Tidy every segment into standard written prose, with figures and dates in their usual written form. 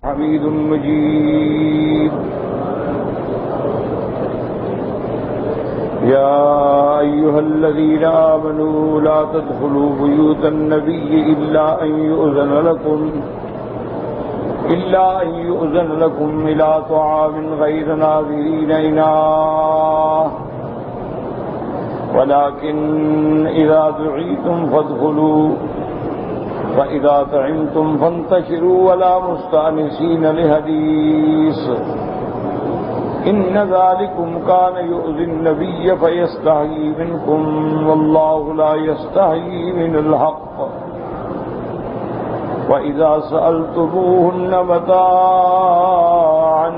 حميد مجيد. يا أيها الذين آمنوا لا تدخلوا بيوت النبي إلا أن يؤذن لكم إلى طعام غير ناظرين إناه ولكن إذا دعيتم فادخلوا فإذا طعمتم فانتشروا ولا مستأنسين لحديث إن ذلكم كان يؤذي النبي فيستحيي منكم والله لا يستحيي من الحق. وإذا سألتموهن متاعا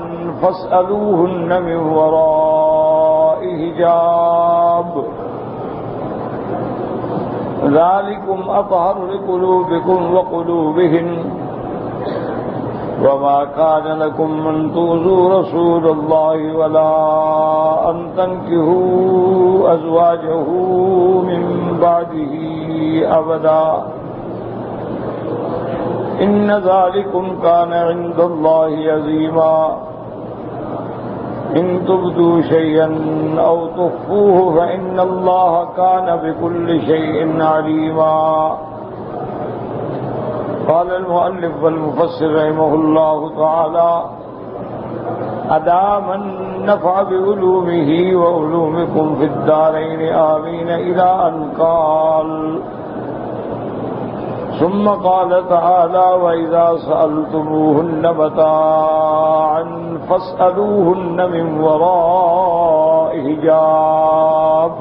فاسألوهن من وراء حجاب ذلكم أطهر لقلوبكم وقلوبهن وما كان لكم أن تؤذوا رسول الله ولا أن تنكحوا أزواجه من بعده أبدا إن ذلكم كان عند الله عظيما. إن تبدوا شيئا أو تخفوه فإن الله كان بكل شيء عليما. قال المؤلف والمفسر رحمه الله تعالى أدام النفع بعلومه وعلومكم في الدارين آمين إلى أن قال ثم قال تعالى وإذا سألتموهن متاعا فاسألوهن من وراء حجاب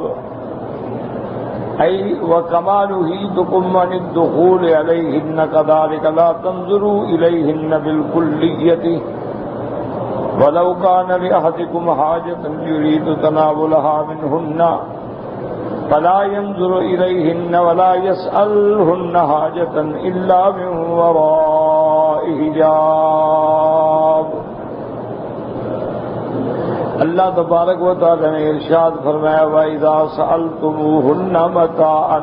أي وكمال هيتكم عن الدخول عليهن كذلك لا تنظروا إليهن بالكلية ولو كان لأحدكم حاجة يريد تناولها منهن فلا ينظر إليهن ولا يسألهن حاجة إلا من وراء حجاب. اللہ تبارک و تعالی نے ارشاد فرمایا وَإِذَا سَأَلْتُمُوهُنَّ مَتَاعًا.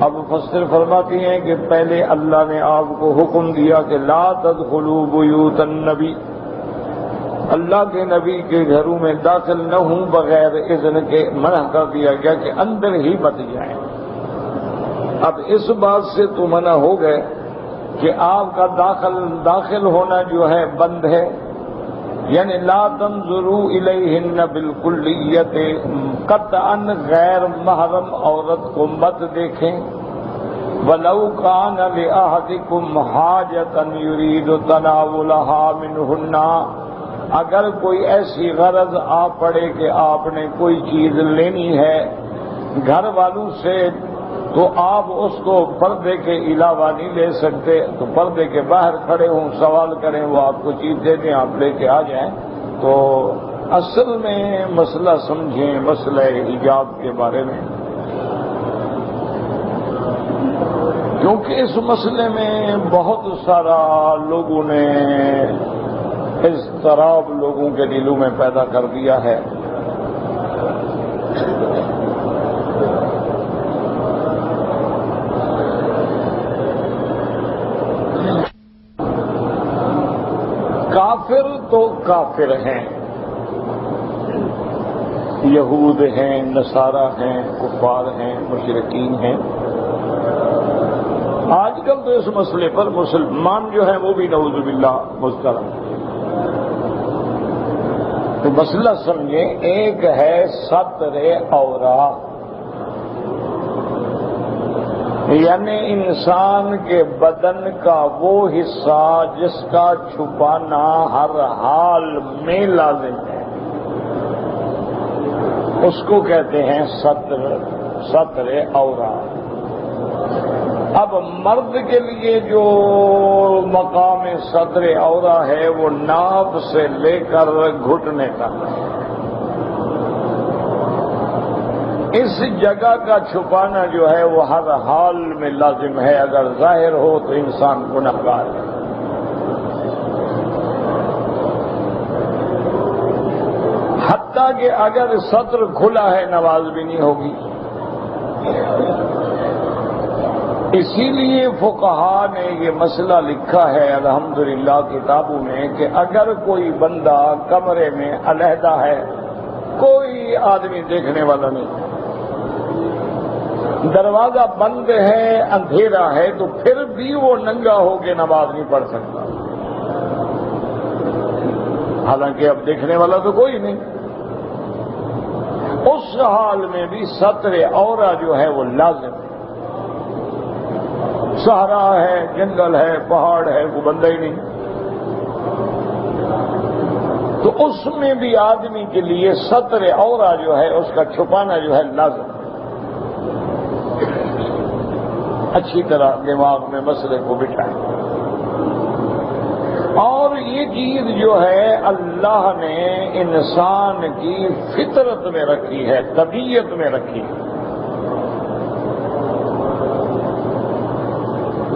اب مفسر فرماتی ہیں کہ پہلے اللہ نے آپ کو حکم دیا کہ لا تدخلوا بیوت النبی، اللہ کے نبی کے گھروں میں داخل نہ ہوں بغیر اذن کے، منع کر دیا گیا کہ اندر ہی مت جائیں. اب اس بات سے تو منع ہو گئے کہ آپ کا داخل ہونا جو ہے بند ہے، یعنی لا تنظروا الیہن بالکلیت، قطعا غیر محرم عورت کو مت دیکھیں. ولو کان لأحدکم حاجۃ یرید تناولها منہن، اگر کوئی ایسی غرض آ پڑے کہ آپ نے کوئی چیز لینی ہے گھر والوں سے تو آپ اس کو پردے کے علاوہ نہیں لے سکتے، تو پردے کے باہر کھڑے ہوں، سوال کریں، وہ آپ کو چیز دے دیں، آپ لے کے آ جائیں. تو اصل میں مسئلہ سمجھیں مسئلہ حجاب کے بارے میں، کیونکہ اس مسئلے میں بہت سارا لوگوں نے اضطراب لوگوں کے دلوں میں پیدا کر دیا ہے. کافر تو کافر ہیں، یہود ہیں، نصارہ ہیں، کفار ہیں، مشرکین ہیں. آج کل تو اس مسئلے پر مسلمان جو ہیں وہ بھی نعوذ باللہ مسترب. تو مسئلہ سمجھیں، ایک ہے ستر عورات، یعنی انسان کے بدن کا وہ حصہ جس کا چھپانا ہر حال میں لازم ہے، اس کو کہتے ہیں ستر عورات. اب مرد کے لیے جو مقام ستر عورہ ہے وہ ناف سے لے کر گھٹنے تک ہے. اس جگہ کا چھپانا جو ہے وہ ہر حال میں لازم ہے، اگر ظاہر ہو تو انسان گنہگار ہے. حتیٰ کہ اگر سطر کھلا ہے نماز بھی نہیں ہوگی. اسی لیے فقہا نے یہ مسئلہ لکھا ہے الحمدللہ کتابوں میں کہ اگر کوئی بندہ کمرے میں علیحدہ ہے، کوئی آدمی دیکھنے والا نہیں، دروازہ بند ہے، اندھیرا ہے، تو پھر بھی وہ ننگا ہو کے نماز نہیں پڑھ سکتا، حالانکہ اب دیکھنے والا تو کوئی نہیں۔ اس حال میں بھی ستر عورت جو ہے وہ لازم ہے۔ صحرا ہے، جنگل ہے، پہاڑ ہے، وہ بندہ ہی نہیں، تو اس میں بھی آدمی کے لیے ستر عورت جو ہے اس کا چھپانا جو ہے لازم ہے۔ اچھی طرح دماغ میں مسئلے کو بٹھائیں۔ اور یہ چیز جو ہے اللہ نے انسان کی فطرت میں رکھی ہے، طبیعت میں رکھی ہے۔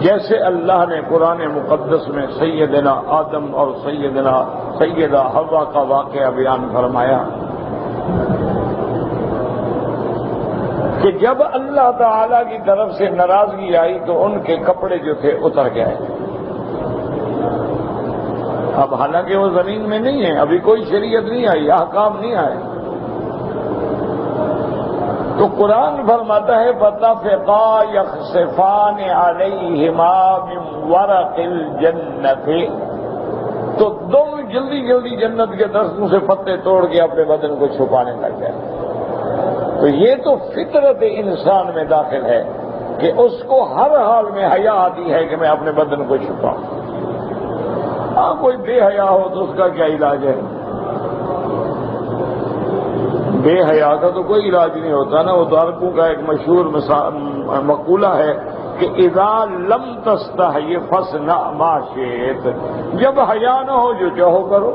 جیسے اللہ نے قرآن مقدس میں سیدنا آدم اور سیدہ حوا کا واقعہ بیان فرمایا کہ جب اللہ تعالی کی طرف سے ناراضگی آئی تو ان کے کپڑے جو تھے اتر گئے۔ اب حالانکہ وہ زمین میں نہیں ہے، ابھی کوئی شریعت نہیں آئی، احکام نہیں آئے، تو قرآن فرماتا ہے فَتَفِقَا يَخْصِفَانِ عَلَيْهِمَا مِنْ وَرَقِ الْجَنَّةِ، تو دونوں جلدی جلدی جنت کے درختوں سے پتے توڑ کے اپنے بدن کو چھپانے لگ گئے۔ تو یہ تو فطرت انسان میں داخل ہے کہ اس کو ہر حال میں حیا آتی ہے کہ میں اپنے بدن کو چھپاؤں۔ ہاں کوئی بے حیا ہو تو اس کا کیا علاج ہے؟ بے حیا کا تو کوئی علاج نہیں ہوتا نا۔ وہ تو عربوں کا ایک مشہور مقولہ ہے کہ اذا لم تستحی فاصنع ما شئت، جب حیا نہ ہو جو چاہو کرو۔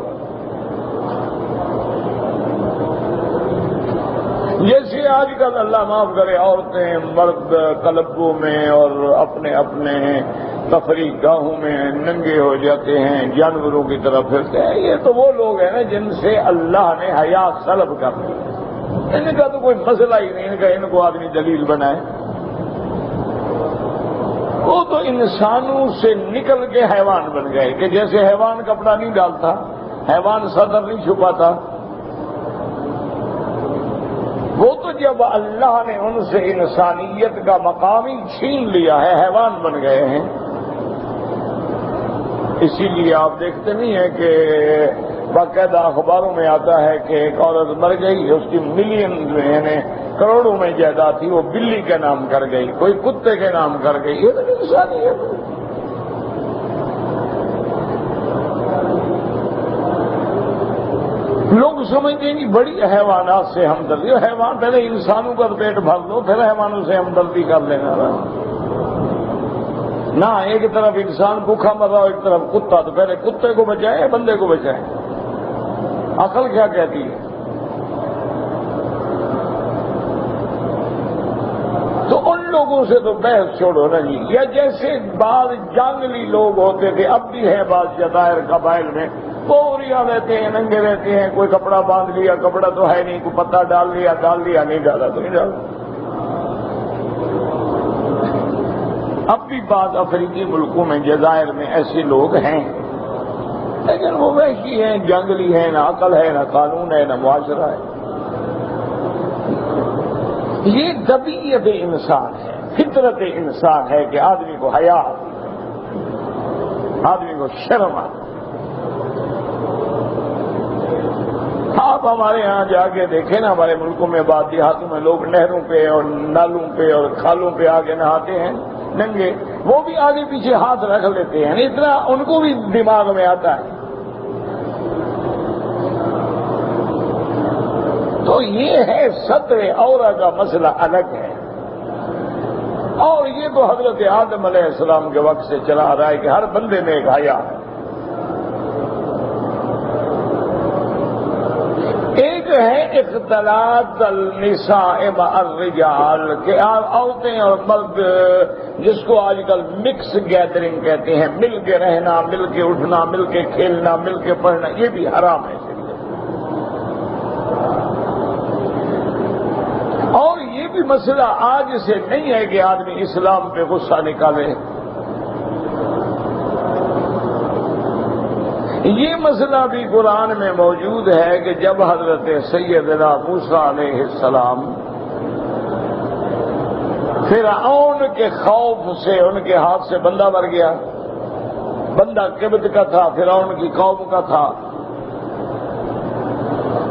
جیسے آج کل اللہ معاف کرے عورتیں مرد کلبوں میں اور اپنے اپنے تفریح گاہوں میں ننگے ہو جاتے ہیں، جانوروں کی طرح پھرتے ہیں، یہ تو وہ لوگ ہیں نا جن سے اللہ نے حیا سلب کر دی۔ ان کا تو کوئی مسئلہ ہی نہیں، ان کا ان کو آدمی دلیل بنائے۔ وہ تو انسانوں سے نکل کے حیوان بن گئے کہ جیسے حیوان کپڑا نہیں ڈالتا، حیوان صدر نہیں چھپاتا، وہ تو جب اللہ نے ان سے انسانیت کا مقام ہی چھین لیا ہے، حیوان بن گئے ہیں۔ اسی لیے آپ دیکھتے نہیں ہیں کہ باقاعدہ اخباروں میں آتا ہے کہ ایک عورت مر گئی، اس کی ملین یعنی کروڑوں میں جائیداد تھی، وہ بلی کے نام کر گئی، کوئی کتے کے نام کر گئی۔ یہ تو انسانیت ہے۔ لوگ سمجھتے ہیں کہ بڑی حیوانات سے ہمدردی، حیوان پہلے انسانوں کا پیٹ بھر دو پھر حیوانوں سے ہمدردی کر لینا نہ۔ ایک طرف انسان بھوکھا مر رہا ہو، ایک طرف کتا، تو پہلے کتے کو بچائے یا بندے کو بچائے؟ عقل کیا کہتی ہے؟ تو ان لوگوں سے تو بحث چھوڑو نا جی۔ یا جیسے بعض جنگلی لوگ ہوتے تھے، اب بھی ہے بعض جزائر قبائل میں، پوریاں رہتے ہیں، ننگے رہتے ہیں، کوئی کپڑا باندھ لیا، کپڑا تو ہے نہیں، کوئی پتہ ڈال لیا، نہیں ڈالا تو نہیں ڈالا۔ اب بھی بعض افریقی ملکوں میں، جزائر میں ایسے لوگ ہیں، لیکن وہ وحشی ہیں، جنگلی ہیں، نہ عقل ہے، نہ قانون ہے، نہ معاشرہ ہے۔ یہ طبیعت انسان ہے، فطرت انسان ہے کہ آدمی کو حیا، آدمی کو شرم آتی۔ آپ ہمارے ہاں جا کے دیکھیں نا، ہمارے ملکوں میں بعض دیہاتوں میں لوگ نہروں پہ اور نالوں پہ اور کھالوں پہ آگے نہاتے ہیں ننگے، وہ بھی آگے پیچھے ہاتھ رکھ لیتے ہیں، اتنا ان کو بھی دماغ میں آتا ہے۔ تو یہ ہے ستر عورت کا مسئلہ الگ ہے، اور یہ تو حضرت آدم علیہ السلام کے وقت سے چلا آ رہا ہے کہ ہر بندے میں ایک حیا ہے۔ ایک ہے اختلاط النساء مع الرجال، کہ عورتیں اور مرد جس کو آج کل مکس گیدرنگ کہتے ہیں، مل کے رہنا، مل کے اٹھنا، مل کے کھیلنا، مل کے پڑھنا، یہ بھی حرام ہے شریعت۔ اور یہ بھی مسئلہ آج سے نہیں ہے کہ آدمی اسلام پہ غصہ نکالے. یہ مسئلہ بھی قرآن میں موجود ہے کہ جب حضرت سیدنا موسیٰ علیہ السلام فرعون کے خوف سے ان کے ہاتھ سے بندہ مر گیا. بندہ قبط کا تھا، فرعون کی قوم کا تھا.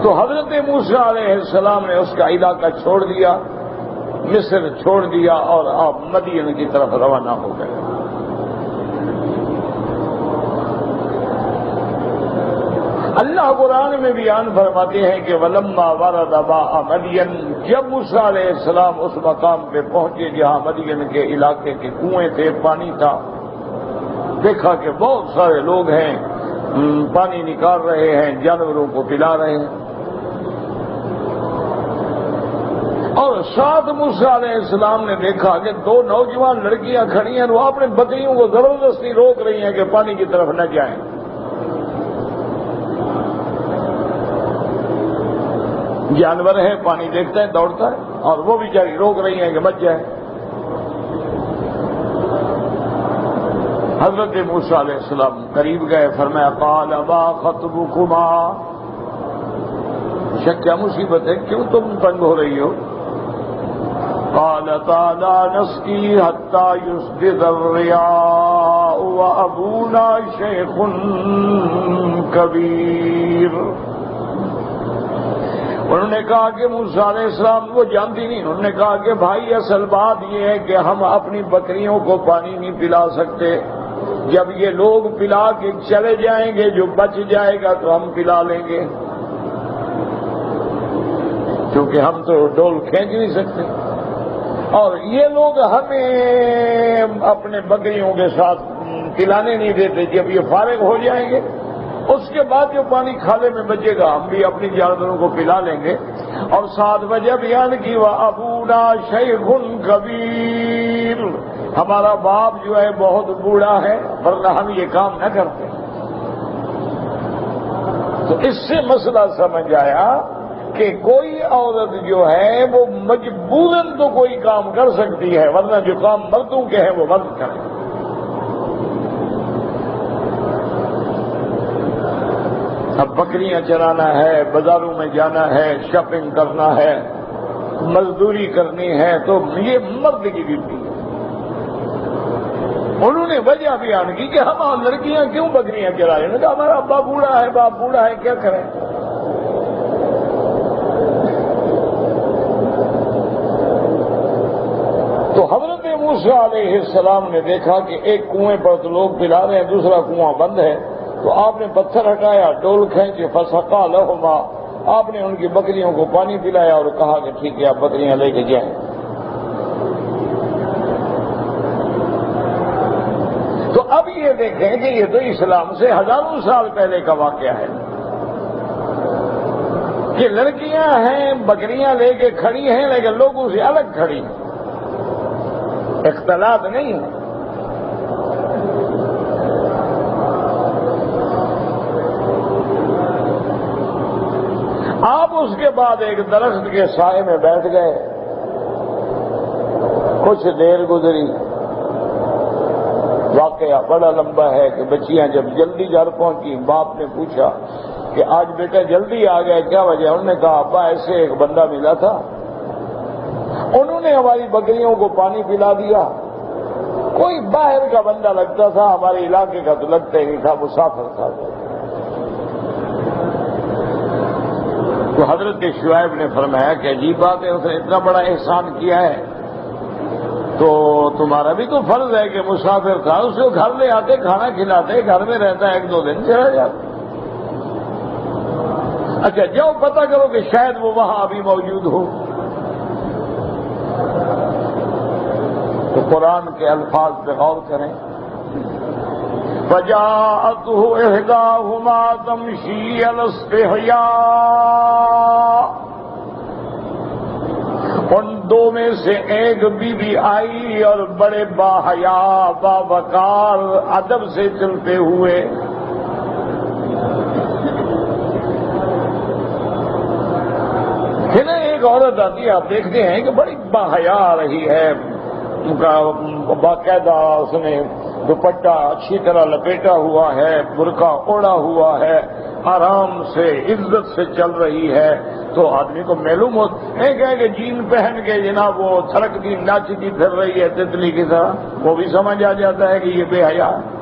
تو حضرت موسیٰ علیہ السلام نے اس کا علاقہ چھوڑ دیا، مصر چھوڑ دیا اور آپ مدین کی طرف روانہ ہو گئے. اللہ قرآن میں بیان فرماتے ہیں کہ وَلَمَّا وَرَدَ مَاءَ مَدْيَنَ، جب موسیٰ علیہ السلام اس مقام پہ پہنچے جہاں مدین کے علاقے کے کنویں تھے، پانی تھا، دیکھا کہ بہت سارے لوگ ہیں پانی نکال رہے ہیں، جانوروں کو پلا رہے ہیں. اور ساتھ موسیٰ علیہ السلام نے دیکھا کہ دو نوجوان لڑکیاں کھڑی ہیں، وہ اپنے بکریوں کو زبردستی روک رہی ہیں کہ پانی کی طرف نہ جائیں. جانور ہے، پانی دیکھتا ہے دوڑتا ہے، اور وہ بیچاری روک رہی ہیں کہ بچ جائے. حضرت موسیٰ علیہ السلام قریب گئے، فرمایا قال ما خطبکما، کیا مصیبت ہے، کیوں تم تنگ ہو رہی ہو؟ قالتا لا نسقی حتی یصدر الرعاء وابونا شیخ کبیر. انہوں نے کہا کہ موسیٰ علیہ السلام وہ جانتی نہیں. انہوں نے کہا کہ بھائی اصل بات یہ ہے کہ ہم اپنی بکریوں کو پانی نہیں پلا سکتے. جب یہ لوگ پلا کے چلے جائیں گے، جو بچ جائے گا تو ہم پلا لیں گے، کیونکہ ہم تو ڈول کھینچ نہیں سکتے. اور یہ لوگ ہمیں اپنے بکریوں کے ساتھ پلانے نہیں دیتے. جب یہ فارغ ہو جائیں گے، اس کے بعد جو پانی کھالے میں بچے گا ہم بھی اپنی جانوروں کو پلا لیں گے. اور 7 بجے بیان کی وَأَبُونَا شَيْخٌ کبیر، ہمارا باپ جو ہے بہت بوڑھا ہے، ورنہ ہم یہ کام نہ کرتے. تو اس سے مسئلہ سمجھ آیا کہ کوئی عورت جو ہے وہ مجبوراً تو کوئی کام کر سکتی ہے، ورنہ جو کام مردوں کے ہیں وہ مرد کریں. اب بکریاں چرانا ہے، بازاروں میں جانا ہے، شاپنگ کرنا ہے، مزدوری کرنی ہے، تو یہ مرد کی ڈیوٹی ہے. انہوں نے وجہ بیان کی کہ ہم لڑکیاں کیوں بکریاں چرائیں؟ انہوں نے کہا ہمارا ابا بوڑھا ہے، باپ بوڑھا ہے، کیا کریں؟ تو حضرت موسیٰ علیہ السلام نے دیکھا کہ ایک کنویں پر تو لوگ پلا رہے ہیں، دوسرا کنواں بند ہے. تو آپ نے پتھر ہٹایا، ڈول کھینچے، فسقا لہما، آپ نے ان کی بکریوں کو پانی پلایا اور کہا کہ ٹھیک ہے آپ بکریاں لے کے جائیں. تو اب یہ دیکھیں کہ یہ تو اسلام سے ہزاروں سال پہلے کا واقعہ ہے کہ لڑکیاں ہیں، بکریاں لے کے کھڑی ہیں، لیکن لوگوں سے الگ کھڑی ہیں، اختلاط نہیں ہے. آپ اس کے بعد ایک درخت کے سائے میں بیٹھ گئے. کچھ دیر گزری، واقعہ بڑا لمبا ہے کہ بچیاں جب جلدی گھر پہنچی، باپ نے پوچھا کہ آج بیٹا جلدی آ گئے، کیا وجہ؟ انہوں نے کہا ابا ایسے ایک بندہ ملا تھا، انہوں نے ہماری بکریوں کو پانی پلا دیا. کوئی باہر کا بندہ لگتا تھا، ہمارے علاقے کا تو لگتا ہی نہیں تھا، مسافر تھا. تو حضرت شعیب نے فرمایا کہ عجیب بات ہے، اس نے اتنا بڑا احسان کیا ہے تو تمہارا بھی تو فرض ہے کہ مسافر تھا، اس کو گھر لے آتے، کھانا کھلاتے، گھر میں رہتا ہے، 1-2 دن چلا جاتا. اچھا جاؤ پتہ کرو کہ شاید وہ وہاں ابھی موجود ہو. تو قرآن کے الفاظ پہ غور کریں. فَجَاءَتْهُ إِحْدَاهُمَا تَمْشِي عَلَى اسْتِحْيَاءٍ، ان دو میں سے ایک بی بی آئی اور بڑے باحیا، باوقار، ادب سے چلتے ہوئے. پھر ایک ایک عورت آتی ہے، آپ دیکھتے ہیں کہ بڑی باحیا آ رہی ہے، باقاعدہ اس نے دوپٹہ اچھی طرح لپیٹا ہوا ہے، برقع اوڑا ہوا ہے، آرام سے عزت سے چل رہی ہے، تو آدمی کو معلوم ہوتا ہے کہ جین پہن کے جناب وہ تھرکتی ناچتی پھر رہی ہے تتلی کی طرح، وہ بھی سمجھ آ جاتا ہے کہ یہ بے حیا ہے۔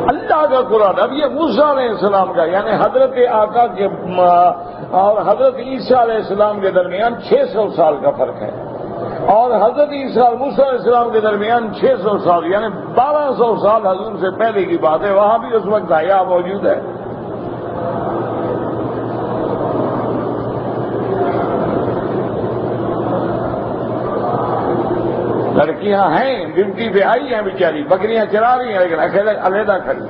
اللہ کا قرآن، اب یہ موسیٰ علیہ السلام کا یعنی حضرت آقا کے اور حضرت عیسیٰ علیہ السلام کے درمیان 600 سال کا فرق ہے، اور حضرت عیسیٰ اور موسیٰ علیہ السلام کے درمیان 600 سال یعنی 1200 سال حضور سے پہلے کی بات ہے، وہاں بھی اس وقت حیا موجود ہے۔ لڑکیاں ہیں، ڈیوٹی پہ آئی ہیں بیچاری، بکریاں چرا رہی ہیں لیکن اکیلے علیحدہ کھڑی۔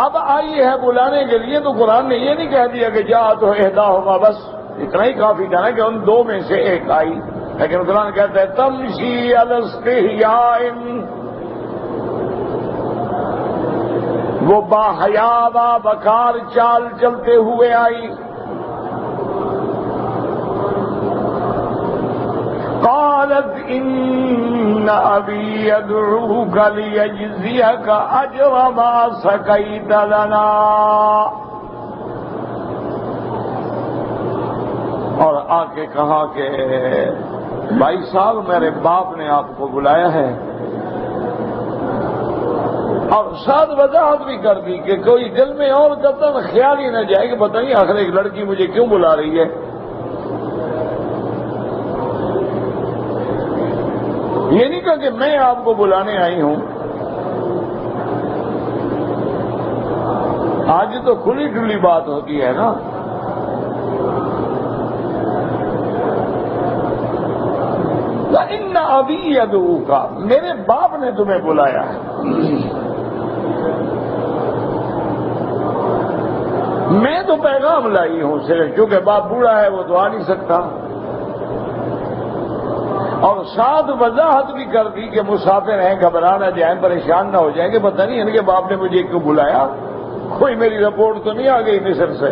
اب آئی ہے بلانے کے لیے تو قرآن نے یہ نہیں کہہ دیا کہ جا تو احداہما، بس اتنا ہی کافی تھا نا کہ ان دو میں سے ایک آئی، لیکن قرآن کہتا ہے تمشی علی استحیاء، وہ باحیا با بکار چال چلتے ہوئے آئی۔ قالت ان ابی یدعوک لیجزیک اجر ما سقیت لنا، اور آ کے کہا کہ بھائی صاحب میرے باپ نے آپ کو بلایا ہے، اور ساتھ وضاحت بھی کر دی کہ کوئی دل میں اور قطعاً خیال ہی نہ جائے کہ پتہ نہیں آخر ایک لڑکی مجھے کیوں بلا رہی ہے۔ یہ نہیں کہا کہ میں آپ کو بلانے آئی ہوں، آج تو کھلی کھلی بات ہوتی ہے نا۔ ان ابی یدعوک، میرے باپ نے تمہیں بلایا ہے۔ میں تو پیغام لائی ہوں صرف، کیونکہ باپ بوڑھا ہے وہ تو آ نہیں سکتا، اور ساتھ وضاحت بھی کر دی کہ مسافر ہیں، گھبرا نہ جائیں، پریشان نہ ہو جائیں کہ پتہ نہیں ان کے باپ نے مجھے کیوں بلایا، کوئی میری رپورٹ تو نہیں آ گئی مصر سے۔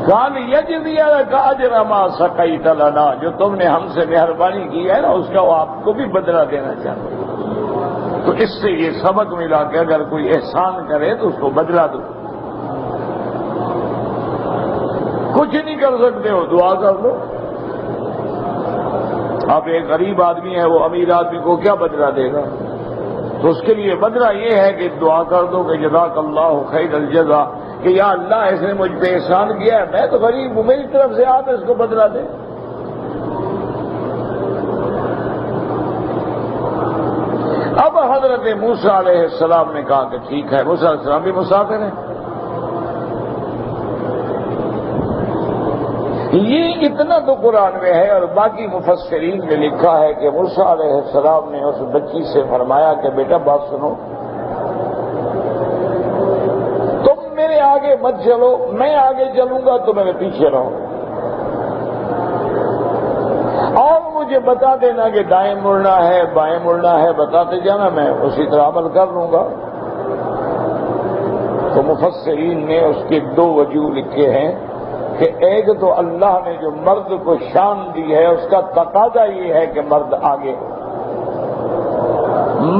قال یجزیک اجر ما سقیت لنا، جو تم نے ہم سے مہربانی کی ہے نا اس کا وہ آپ کو بھی بدلہ دینا چاہتے ہیں۔ تو اس سے یہ سبق ملا کہ اگر کوئی احسان کرے تو اس کو بدلہ دو، کچھ نہیں کر سکتے ہو دعا کر دو۔ اب ایک غریب آدمی ہے، وہ امیر آدمی کو کیا بدلہ دے گا؟ تو اس کے لیے بدلہ یہ ہے کہ دعا کر دو کہ جزاک اللہ خیر الجزا، کہ یا اللہ اس نے مجھ پہ احسان کیا ہے، میں تو غریب ہوں، میری طرف سے آپ اس کو بدلہ دیں۔ اب حضرت موسیٰ علیہ السلام نے کہا کہ ٹھیک ہے، موسیٰ علیہ السلام بھی مسافر ہیں۔ یہ اتنا تو قرآن میں ہے، اور باقی مفسرین نے لکھا ہے کہ موسیٰ علیہ السلام نے اس بچی سے فرمایا کہ بیٹا بات سنو، تم میرے آگے مت چلو، میں آگے چلوں گا تو میرے پیچھے رہو، اور مجھے بتا دینا کہ دائیں مڑنا ہے بائیں مڑنا ہے، بتاتے جانا، میں اسی طرح عمل کر لوں گا۔ تو مفسرین نے اس کے دو وجوہ لکھے ہیں کہ ایک تو اللہ نے جو مرد کو شان دی ہے اس کا تقاضا یہ ہے کہ مرد آگے ہو،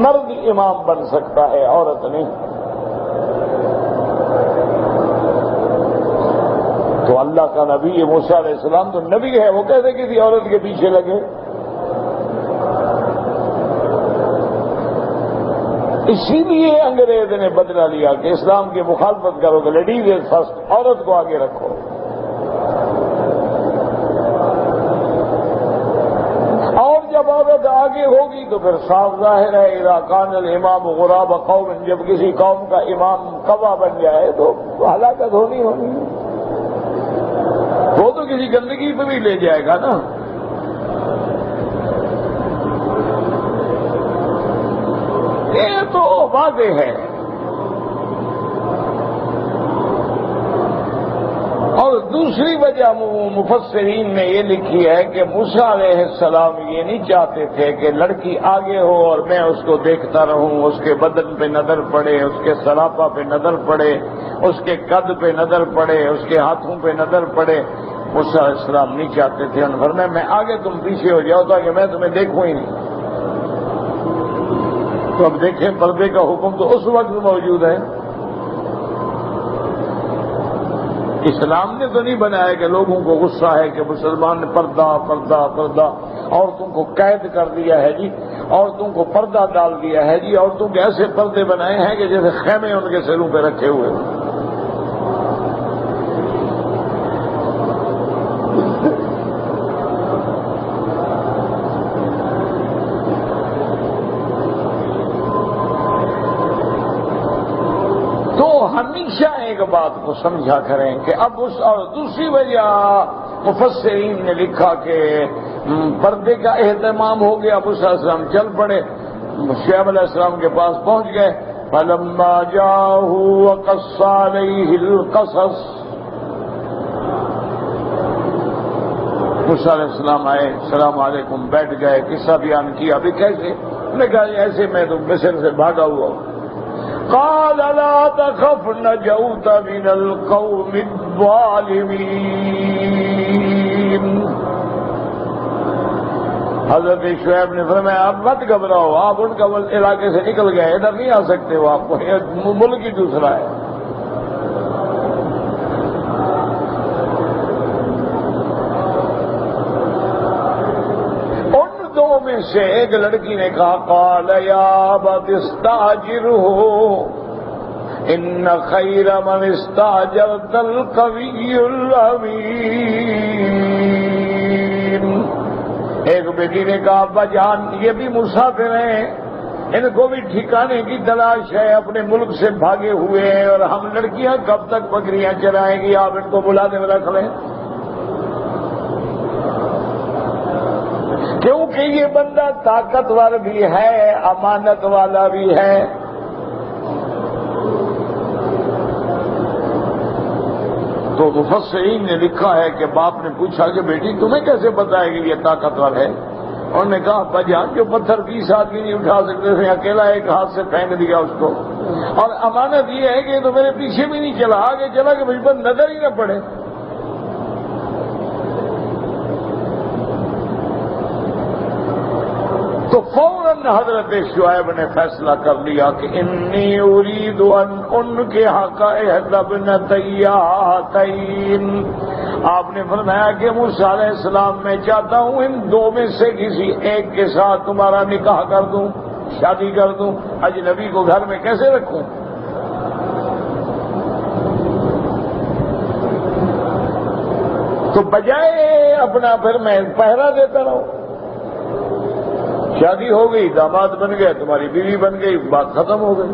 مرد امام بن سکتا ہے، عورت نہیں۔ تو اللہ کا نبی موسیٰ علیہ السلام تو نبی ہے، وہ کیسے کسی عورت کے پیچھے لگے؟ اسی لیے انگریز نے بدلہ لیا کہ اسلام کی مخالفت کرو کہ لیڈیز از فرسٹ، عورت کو آگے رکھو۔ جب عورت آگے ہوگی تو پھر صاف ظاہر ہے اذا کان الامام غراب قوم، جب کسی قوم کا امام قوا بن جائے تو ہلاکت ہونی ہے، وہ تو کسی گندگی پہ بھی لے جائے گا نا۔ یہ تو واضح ہے، اور اور دوسری وجہ مفسرین نے یہ لکھی ہے کہ موسیٰ علیہ السلام یہ نہیں چاہتے تھے کہ لڑکی آگے ہو اور میں اس کو دیکھتا رہوں، اس کے بدن پہ نظر پڑے، اس کے سراپا پہ نظر پڑے، اس کے قد پہ نظر پڑے، اس کے ہاتھوں پہ نظر پڑے۔ موسیٰ علیہ السلام نہیں چاہتے تھے، انہوں نے فرمایا میں آگے تم پیچھے ہو جاؤ تاکہ میں تمہیں دیکھوں ہی نہیں۔ تو اب دیکھیں پردے کا حکم تو اس وقت موجود ہے۔ اسلام نے تو نہیں بنایا کہ لوگوں کو غصہ ہے کہ مسلمان نے پردہ پردہ پردہ، عورتوں کو قید کر دیا ہے جی، عورتوں کو پردہ ڈال دیا ہے جی، عورتوں کے ایسے پردے بنائے ہیں کہ جیسے خیمے ان کے سروں پہ رکھے ہوئے ہیں۔ ہمیشہ ایک بات کو سمجھا کریں کہ اب اس اور دوسری وجہ مفسرین نے لکھا کہ پردے کا اہتمام ہو گیا، ابو علیہ السلام چل پڑے، شعیب علیہ السلام کے پاس پہنچ گئے۔ فلما جاءه وقص عليه القصص، موسیٰ علیہ السلام آئے، السلام علیکم، بیٹھ گئے، قصہ بیان کیا۔ ابھی کیسے؟ انہوں نے کہا ایسے میں تو مصر سے بھاگا ہوا ہوں۔ قال لا تخف نجوت من القوم الظالمین، حضرت شعیب نے فرمایا آپ مت گھبراؤ، آپ ان کا علاقے سے نکل گئے، ادھر نہیں آ سکتے ہو، آپ کو ملک ہی دوسرا ہے۔ میں سے ایک لڑکی نے کہا قال یا ابت استاجرہ ان خیر من استاجرت القوی الامین۔ ایک بیٹی نے کہا ابا جان یہ بھی مسافر ہیں، ان کو بھی ٹھکانے کی تلاش ہے، اپنے ملک سے بھاگے ہوئے ہیں، اور ہم لڑکیاں کب تک بکریاں چرائیں گی، آپ ان کو بلا دیں رکھ لیں، کیونکہ یہ بندہ طاقتور بھی ہے، امانت والا بھی ہے۔ تو مفسرین نے لکھا ہے کہ باپ نے پوچھا کہ بیٹی تمہیں کیسے پتا ہے کہ یہ طاقتور ہے؟ انہوں نے کہا ابا جان جو پتھر 20 آدمی نہیں اٹھا سکتے تھے، اکیلا ایک ہاتھ سے پھینک دیا اس کو، اور امانت یہ ہے کہ یہ تو میرے پیچھے بھی نہیں چلا، آگے چلا کہ مجھ پر نظر ہی نہ پڑے۔ تو فوراً حضرت شعیب نے فیصلہ کر لیا کہ انی ارید ان انکح احدی ابنتی ہاتین۔ آپ نے فرمایا کہ موسیٰ علیہ السلام میں چاہتا ہوں ان دو میں سے کسی ایک کے ساتھ تمہارا نکاح کر دوں، شادی کر دوں، اجنبی کو گھر میں کیسے رکھوں؟ تو بجائے اپنا پھر میں پہرا دیتا رہوں، شادی ہو گئی، داماد بن گئے، تمہاری بیوی بن گئی، بات ختم ہو گئی۔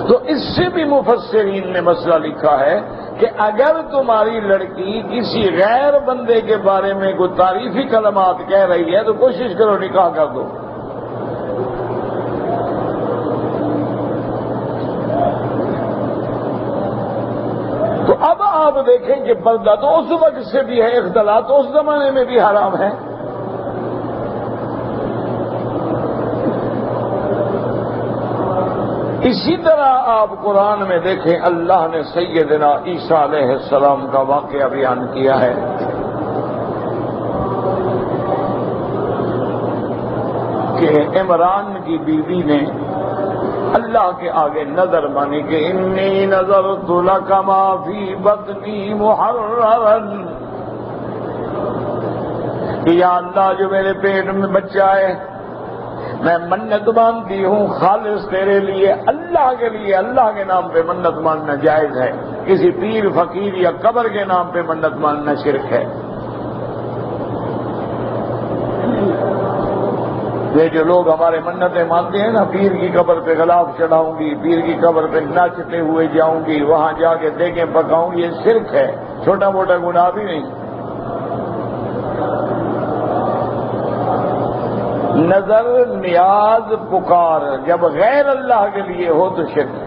تو اس سے بھی مفسرین نے مسئلہ لکھا ہے کہ اگر تمہاری لڑکی کسی غیر بندے کے بارے میں کوئی تعریفی کلمات کہہ رہی ہے تو کوشش کرو نکاح کر دو۔ تو اب آپ دیکھیں کہ پردہ تو اس وقت سے بھی ہے، اختلاط تو اس زمانے میں بھی حرام ہے۔ اسی طرح آپ قرآن میں دیکھیں اللہ نے سیدنا عیسیٰ علیہ السلام کا واقعہ بیان کیا ہے کہ عمران کی بیوی نے اللہ کے آگے نظر مانی کہ انی نذرت لک ما فی بطنی محررا، کہ یا اللہ جو میرے پیٹ میں بچہ ہے میں منت مانتی ہوں خالص تیرے لیے، اللہ کے لیے، اللہ کے نام پہ منت ماننا جائز ہے، کسی پیر فقیر یا قبر کے نام پہ منت ماننا شرک ہے۔ یہ جو لوگ ہمارے منتیں مانتے ہیں نا، پیر کی قبر پہ غلاف چڑھاؤں گی، پیر کی قبر پہ ناچتے ہوئے جاؤں گی، وہاں جا کے دیگیں پکاؤں گی، یہ شرک ہے، چھوٹا موٹا گناہ بھی نہیں۔ نظر نیاز پکار جب غیر اللہ کے لیے ہو تو شرک ہے۔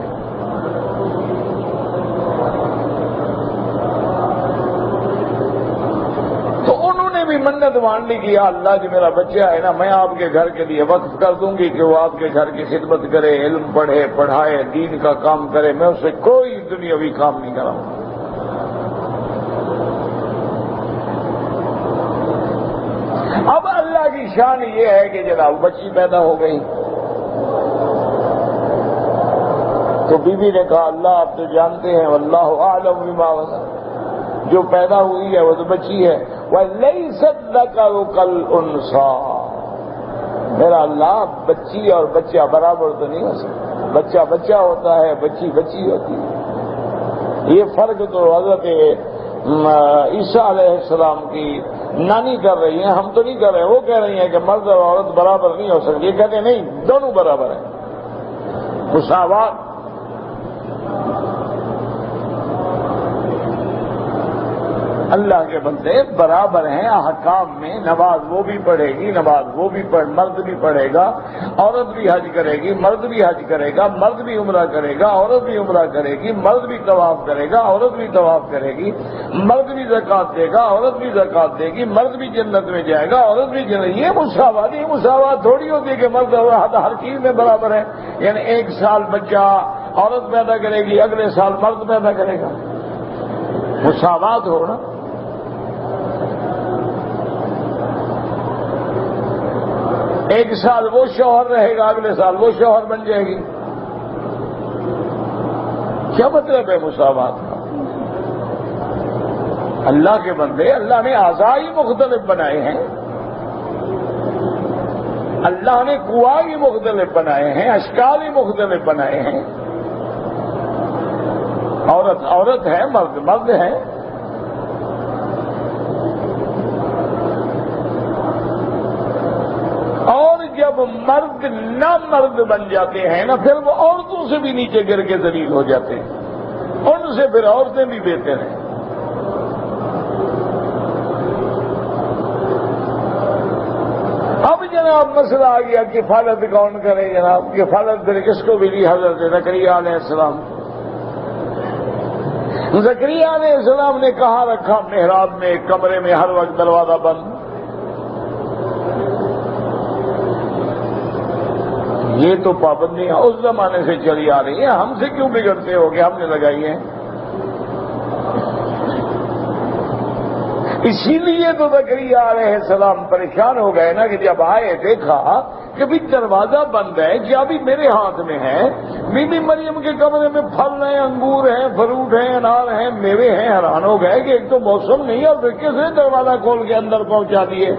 منت مان لی کہ اللہ جی میرا بچہ ہے نا، میں آپ کے گھر کے لیے وقف کر دوں گی کہ وہ آپ کے گھر کی خدمت کرے، علم پڑھے، پڑھائے، دین کا کام کرے، میں اس سے کوئی دنیاوی کام نہیں کراؤں۔ اب اللہ کی شان یہ ہے کہ جناب بچی پیدا ہو گئی تو بی بی نے کہا اللہ آپ تو جانتے ہیں واللہ اعلم بما وضع، جو پیدا ہوئی ہے وہ تو بچی ہے، وَلَيْسَ الذَّكَرُ كَالْأُنثَىٰ، میرا اللہ بچی اور بچہ برابر تو نہیں ہو سکتا، بچہ بچہ ہوتا ہے، بچی بچی ہوتی ہے۔ یہ فرق تو حضرت عیسیٰ علیہ السلام کی نانی کر رہی ہیں، ہم تو نہیں کر رہے، وہ کہہ رہی ہیں کہ مرد اور عورت برابر نہیں ہو سکتی، یہ کہتے ہیں نہیں دونوں برابر ہیں، مساوات۔ اللہ کے بندے برابر ہیں احکام میں، نماز وہ بھی پڑھے گی، نماز وہ بھی مرد بھی پڑھے گا، عورت بھی حج کرے گی، مرد بھی حج کرے گا، مرد بھی عمرہ کرے گا، عورت بھی عمرہ کرے گی، مرد بھی طواف کرے گا، عورت بھی طواف کرے گی، مرد بھی زکوٰۃ دے گا، عورت بھی زکوٰۃ دے گی، مرد بھی جنت میں جائے گا، عورت بھی جنت۔ یہ مساوات، یہ مساوات تھوڑی ہوتی ہے کہ مرد اور عورت ہر چیز میں برابر ہے، یعنی ایک سال بچہ عورت پیدا کرے گی، اگلے سال مرد پیدا کرے گا، مساوات ہونا۔ ایک سال وہ شوہر رہے گا، اگلے سال وہ شوہر بن جائے گی، کیا مطلب ہے مساوات کا؟ اللہ کے بندے، اللہ نے اعضاء ہی مختلف بنائے ہیں، اللہ نے قوا ہی مختلف بنائے ہیں، اشکال ہی مختلف بنائے ہیں، عورت عورت ہے، مرد مرد ہے۔ اور جب مرد نہ مرد بن جاتے ہیں نا، پھر وہ عورتوں سے بھی نیچے گر کے ذلیل ہو جاتے ہیں، ان سے پھر عورتیں بھی بہتر ہیں۔ اب جناب مسئلہ آ گیا کفالت کون کرے؟ جناب کفالت پھر کس کو ملی؟ حضرت زکریا علیہ السلام۔ زکریا علیہ السلام نے کہاں رکھا؟ محراب میں، ایک کمرے میں، ہر وقت دروازہ بند۔ یہ تو پابندیاں اس زمانے سے چلی آ رہی ہیں، ہم سے کیوں بگڑتے ہو کہ ہم نے لگائی ہیں؟ اسی لیے تو زکریا علیہ السلام پریشان ہو گئے نا کہ جب آئے دیکھا کہ بھی دروازہ بند ہے، چابی میرے ہاتھ میں ہے، بی بی مریم کے کمرے میں پھل ہیں، انگور ہیں، فروٹ ہیں، انار ہیں، میوے ہیں، حیران ہو گئے کہ ایک تو موسم نہیں اور پھر کس نے دروازہ کھول کے اندر پہنچا دیے؟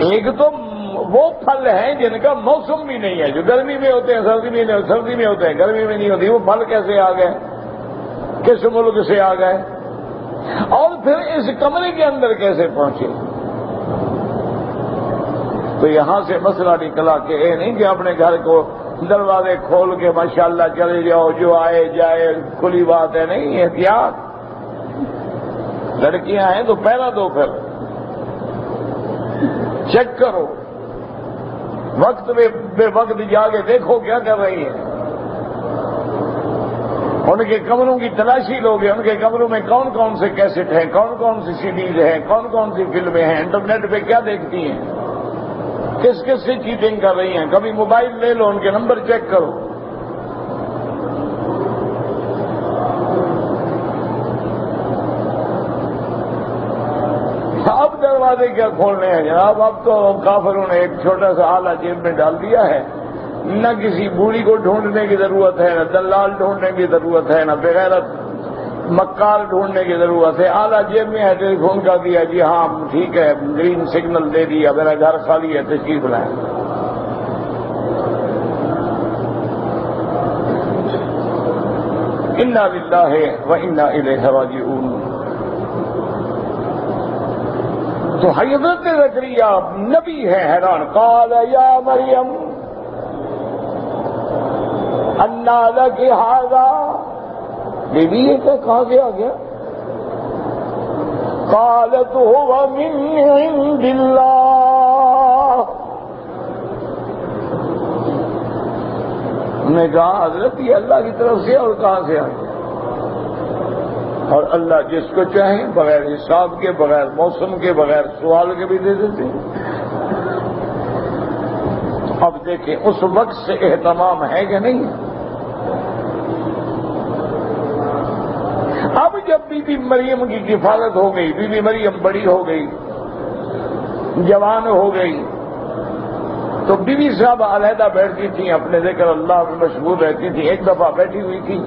ایک تو وہ پھل ہیں جن کا موسم بھی نہیں ہے، جو گرمی میں ہوتے ہیں، سردی میں ہوتے ہیں، گرمی میں نہیں ہوتی، وہ پھل کیسے آ گئے؟ کس ملک سے آ گئے؟ اور پھر اس کمرے کے اندر کیسے پہنچے؟ تو یہاں سے مسئلہ نکلا کہ اے نہیں کہ اپنے گھر کو دروازے کھول کے ماشاءاللہ چلے جاؤ، جو آئے جائے، کھلی بات ہے، نہیں، احتیاط۔ لڑکیاں ہیں تو پہلا دو، پھر چیک کرو، وقت بے وقت جا کے دیکھو کیا کر رہی ہیں، ان کے کمروں کی تلاشی لوگے، ان کے کمروں میں کون کون سے کیسٹ ہیں، کون کون سی سیڈیز ہیں، کون کون سی فلمیں ہیں، انٹرنیٹ پہ کیا دیکھتی ہیں، کس کس سے چیٹنگ کر رہی ہیں، کبھی موبائل لے لو، ان کے نمبر چیک کرو۔ اب دروازے کیا کھولنے ہیں جناب؟ اب تو کافروں نے ایک چھوٹا سا آلہ جیب میں ڈال دیا ہے، نہ کسی بوڑھی کو ڈھونڈنے کی ضرورت ہے، نہ دلال ڈھونڈنے کی ضرورت ہے، نہ بغیرت مکار ڈھونڈنے کی ضرورت ہے، آلہ جیب میں ہے، ٹیلی فون کر دیا، جی ہاں ٹھیک ہے، گرین سگنل دے دیا، میرا گھر خالی ہے، تشریف لائیں۔ انا للہ وانا الیہ راجعون۔ تو حضرت زکریا نبی ہے، حیران، قال یا مریم انا لک ھذا، بی بی یہ کہاں سے آ گیا؟ قالت هو من عند اللہ، انہوں نے کہا حضرت یہ اللہ کی طرف سے اور کہاں سے آ گیا؟ اور اللہ جس کو چاہیں بغیر حساب کے، بغیر موسم کے، بغیر سوال کے بھی دے دیتے ہیں۔ اب دیکھیں اس وقت سے اہتمام ہے کہ نہیں؟ اب جب بی بی مریم کی کفالت ہو گئی، بی بی مریم بڑی ہو گئی، جوان ہو گئی، تو بی بی صاحب علیحدہ بیٹھتی تھیں، اپنے ذکر اللہ میں مشغول رہتی تھی۔ ایک دفعہ بیٹھی ہوئی تھی،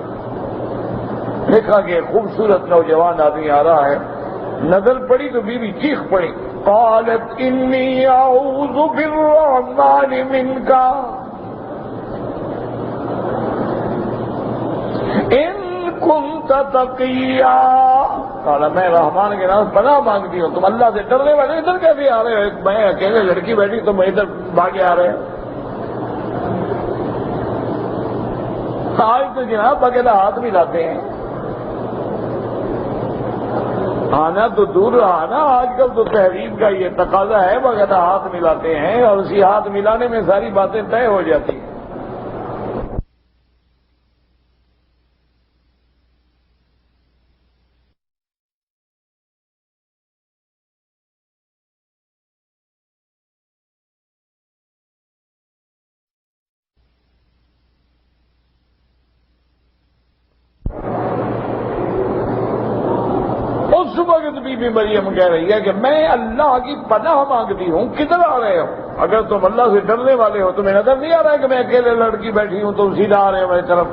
دیکھا کہ خوبصورت نوجوان آدمی آ رہا ہے، نظر پڑی تو بی بی چیخ پڑی، قالت انی اعوذ بالرحمن منک ان کنت تقیا، کہا میں رحمان کے نام پناہ مانگتی ہوں، تم اللہ سے ڈرنے والے ادھر کیسے آ رہے ہو؟ میں اکیلے لڑکی بیٹھی تو میں ادھر بھاگے آ رہے ہیں۔ آج تو جناب بغیر ہاتھ ملاتے ہیں، آنا تو دور رہا نا، آج کل تو تحریر کا یہ تقاضا ہے، بغیر ہاتھ ملاتے ہیں اور اسی ہاتھ ملانے میں ساری باتیں طے ہو جاتی ہیں۔ اس وقت بی بی مریم کہہ رہی ہے کہ میں اللہ کی پناہ مانگتی ہوں، کدھر آ رہے ہو؟ اگر تم اللہ سے ڈرنے والے ہو تمہیں نظر نہیں آ رہا ہے کہ میں اکیلے لڑکی بیٹھی ہوں، تم سیدھا آ رہے ہو میری طرف۔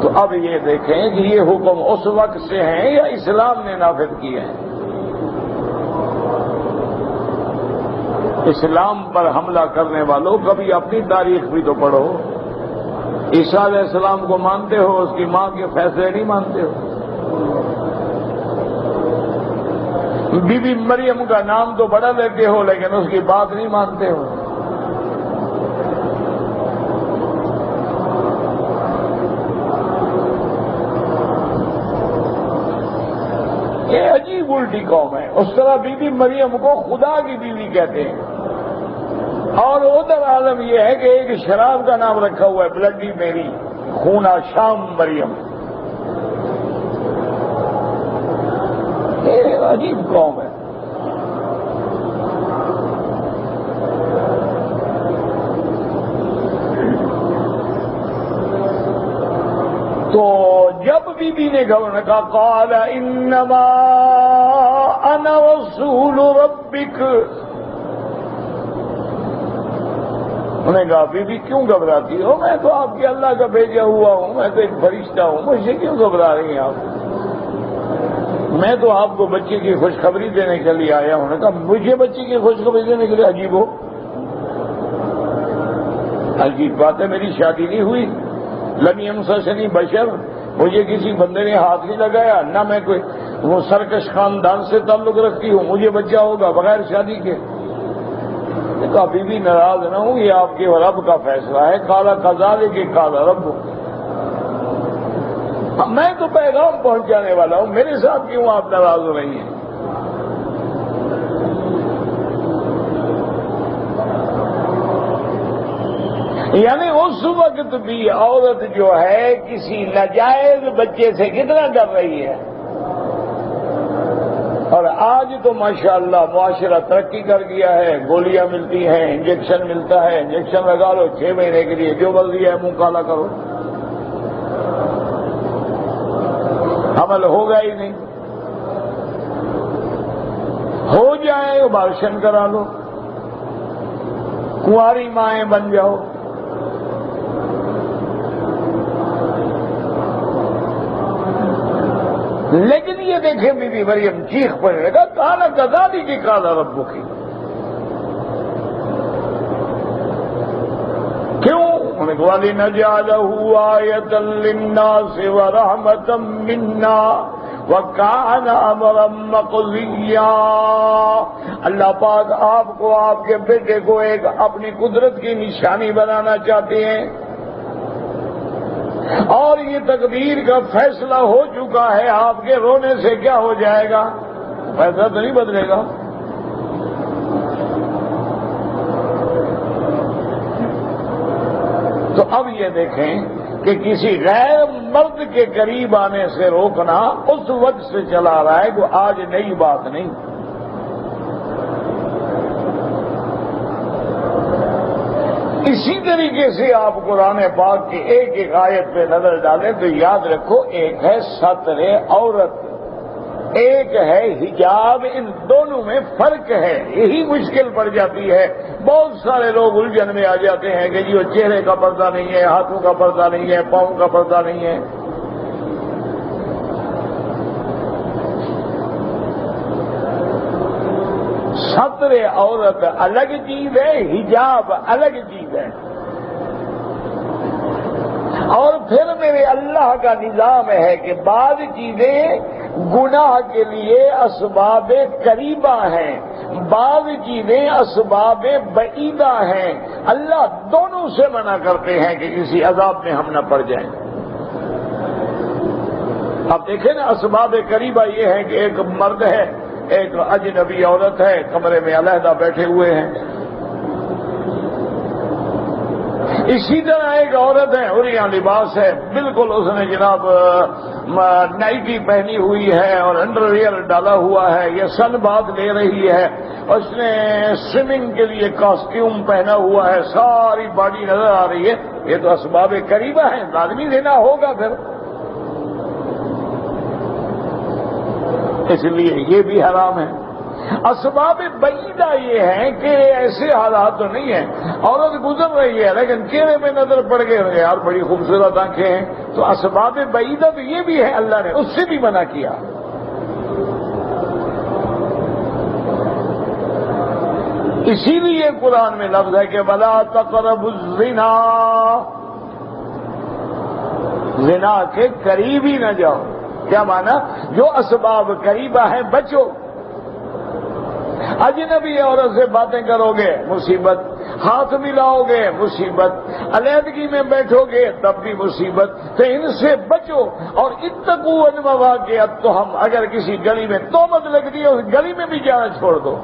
تو اب یہ دیکھیں کہ یہ حکم اس وقت سے ہیں یا اسلام نے نافذ کیے ہیں؟ اسلام پر حملہ کرنے والوں کبھی اپنی تاریخ بھی تو پڑھو۔ عیسیٰ علیہ السلام کو مانتے ہو، اس کی ماں کے فیصلے نہیں مانتے ہو۔ بی بی مریم کا نام تو بڑا لیتے ہو لیکن اس کی بات نہیں مانتے ہو۔ یہ عجیب الٹی قوم ہے۔ اس طرح بی بی مریم کو خدا کی بیوی کہتے ہیں، اور ادھر عالم یہ ہے کہ ایک شراب کا نام رکھا ہوا ہے بلڈی میری، خونہ شام مریم۔ یہ عجیب قوم ہے۔ تو جب بی بی نے کہا قال انما انا رسول ربک، انہوں نے کہا بی بی کیوں گھبراتی ہو؟ میں تو آپ کے اللہ کا بھیجا ہوا ہوں، میں تو ایک فرشتہ ہوں، مجھے کیوں گھبرا رہی ہیں آپ؟ میں تو آپ کو بچے کی خوشخبری دینے کے لیے آیا ہوں۔ انہوں نے کہا مجھے بچے کی خوشخبری دینے کے لیے؟ عجیب ہو، عجیب بات ہے، میری شادی نہیں ہوئی، لم یمسسنی بشر، مجھے کسی بندے نے ہاتھ نہیں لگایا، نہ میں کوئی وہ سرکش خاندان سے تعلق رکھتی ہوں، مجھے بچہ ہوگا بغیر شادی کے؟ کہا بی بی ناراض نہ ہوں، یہ آپ کے رب کا فیصلہ ہے، کالا کذالک کالا رب، میں تو پیغام پہنچانے والا ہوں، میرے ساتھ کیوں آپ ناراض ہو رہی ہیں؟ یعنی اس وقت بھی عورت جو ہے کسی ناجائز بچے سے کتنا ڈر رہی ہے، اور آج تو ماشاءاللہ معاشرہ ترقی کر گیا ہے، گولیاں ملتی ہیں، انجیکشن ملتا ہے، انجیکشن لگا لو 6 مہینے کے لیے، جو مرضی ہے منہ کالا کرو، عمل ہوگا ہی نہیں، ہو جائے ابارشن کرا لو، کنواری مائیں بن جاؤ۔ لیکن یہ دیکھیں بی بی مریم چیخ پڑنے لگا، کالا کذالک کالا ربک، کیوں؟ وَلِنَجْعَلَهُ آیَةً لِلنَّاسِ وَرَحْمَةً مِنَّا وَكَانَ أَمْرًا مَّقْضِيًّا۔ اللہ پاک آپ کو، آپ کے بیٹے کو ایک اپنی قدرت کی نشانی بنانا چاہتے ہیں، اور یہ تقدیر کا فیصلہ ہو چکا ہے، آپ کے رونے سے کیا ہو جائے گا؟ فیصلہ تو نہیں بدلے گا۔ تو اب یہ دیکھیں کہ کسی غیر مرد کے قریب آنے سے روکنا اس وقت سے چلا رہا ہے، کہ آج نئی بات نہیں۔ اسی طریقے سے آپ قرآن پاک کی ایک ایک آیت پہ نظر ڈالیں تو یاد رکھو، ایک ہے ستر عورت، ایک ہے حجاب، ان دونوں میں فرق ہے، یہی مشکل پڑ جاتی ہے۔ بہت سارے لوگ الجھن میں آ جاتے ہیں کہ جی وہ چہرے کا پردہ نہیں ہے، ہاتھوں کا پردہ نہیں ہے، پاؤں کا پردہ نہیں ہے۔ ستر عورت الگ چیز ہے، حجاب الگ چیز ہے۔ اور پھر میرے اللہ کا نظام ہے کہ بعض چیزیں گناہ کے لیے اسباب قریبہ ہیں، بعض چیزیں اسباب بعیدہ ہیں۔ اللہ دونوں سے منع کرتے ہیں کہ کسی عذاب میں ہم نہ پڑ جائیں۔ اب دیکھیں نا، اسباب قریبہ یہ ہے کہ ایک مرد ہے، ایک اجنبی عورت ہے، کمرے میں علیحدہ بیٹھے ہوئے ہیں۔ اسی طرح ایک عورت ہے، عریاں لباس ہے، بالکل اس نے جناب نائٹی پہنی ہوئی ہے اور انڈر ویئر ڈالا ہوا ہے، یہ سن بات لے رہی ہے، اس نے سوئمنگ کے لیے کاسٹیوم پہنا ہوا ہے، ساری باڈی نظر آ رہی ہے۔ یہ تو اسباب قریبہ ہیں، لازمی دینا ہوگا پھر، اس لیے یہ بھی حرام ہے۔ اسباب بعیدہ یہ ہیں کہ ایسے حالات تو نہیں ہیں، عورت گزر رہی ہے لیکن چہرے پہ نظر پڑ گئے، یار بڑی خوبصورت آنکھیں ہیں، تو اسباب بعیدہ تو یہ بھی ہے، اللہ نے اس سے بھی منع کیا۔ اسی لیے قرآن میں لفظ ہے کہ وَلَا تَقْرَبُوا الزِّنَا، زنا کے قریب ہی نہ جاؤ۔ کیا معنی؟ جو اسباب قریبہ ہیں بچو۔ اجنبی عورت سے باتیں کرو گے مصیبت، ہاتھ ملاؤ گے مصیبت، علیحدگی میں بیٹھو گے تب بھی مصیبت، تو ان سے بچو۔ اور اتقوا المواقع، تو ہم اگر کسی گلی میں تہمت لگتی ہے اس گلی میں بھی جانا چھوڑ دو۔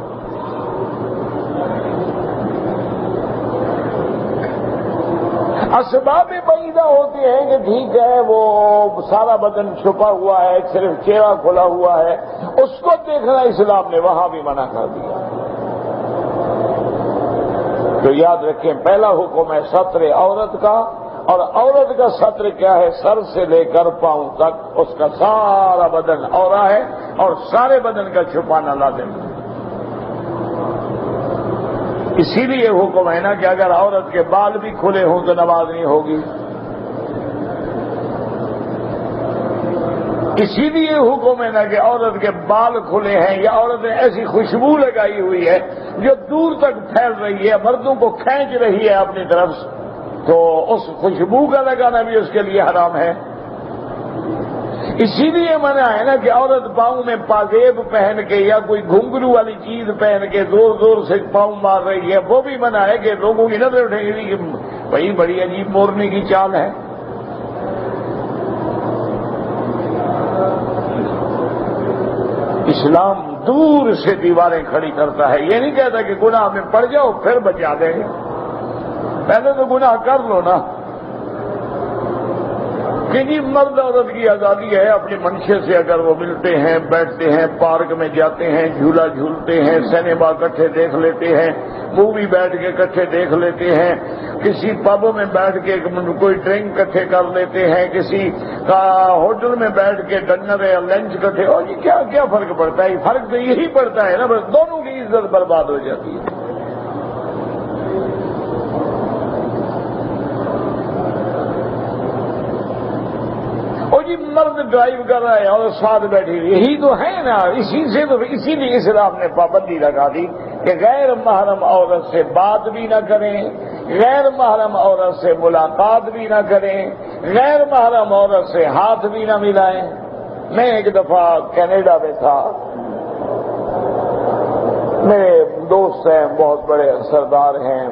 اسباب بعیدہ ہوتے ہیں کہ ٹھیک ہے وہ سارا بدن چھپا ہوا ہے، صرف چہرہ کھلا ہوا ہے، اس کو دیکھنا اسلام نے وہاں بھی منع کر دیا۔ تو یاد رکھیں، پہلا حکم ہے ستر عورت کا، اور عورت کا ستر کیا ہے؟ سر سے لے کر پاؤں تک اس کا سارا بدن عورت ہے، اور سارے بدن کا چھپانا لازم ہے۔ اسی لیے حکم ہے نا کہ اگر عورت کے بال بھی کھلے ہوں تو نماز نہیں ہوگی۔ اسی لیے حکم ہے نا کہ عورت کے بال کھلے ہیں یا عورت نے ایسی خوشبو لگائی ہوئی ہے جو دور تک پھیل رہی ہے، مردوں کو کھینچ رہی ہے اپنی طرف، تو اس خوشبو کا لگانا بھی اس کے لیے حرام ہے۔ اسی لیے منع ہے نا کہ عورت پاؤں میں پازیب پہن کے یا کوئی گھنگرو والی چیز پہن کے زور زور سے پاؤں مار رہی ہے، وہ بھی منع ہے کہ لوگوں کی نظر اٹھے گی کہ بھائی بڑی عجیب مورنے کی چال ہے۔ اسلام دور سے دیواریں کھڑی کرتا ہے، یہ نہیں کہتا کہ گناہ میں پڑ جاؤ پھر بچا دیں گے، پہلے تو گناہ کر لو نا۔ کہ جی مرد عورت کی آزادی ہے، اپنی منشے سے اگر وہ ملتے ہیں، بیٹھتے ہیں، پارک میں جاتے ہیں، جھولا جھولتے ہیں، سینما اکٹھے دیکھ لیتے ہیں، مووی بیٹھ کے اکٹھے دیکھ لیتے ہیں، کسی پب میں بیٹھ کے کوئی ڈرنک اکٹھے کر لیتے ہیں، کسی کا ہوٹل میں بیٹھ کے ڈنر یا لنچ اکٹھے، اور جی کیا فرق پڑتا ہے؟ فرق تو یہی پڑتا ہے نا، بس دونوں کی عزت برباد ہو جاتی ہے۔ جی مرد ڈرائیو کر رہا ہے اور ساتھ بیٹھی، یہی تو ہے نا، اسی لیے اسلام نے پابندی لگا دی کہ غیر محرم عورت سے بات بھی نہ کریں، غیر محرم عورت سے ملاقات بھی نہ کریں، غیر محرم عورت سے ہاتھ بھی نہ ملائیں۔ میں ایک دفعہ کینیڈا میں تھا، میرے دوست ہیں، بہت بڑے سردار ہیں،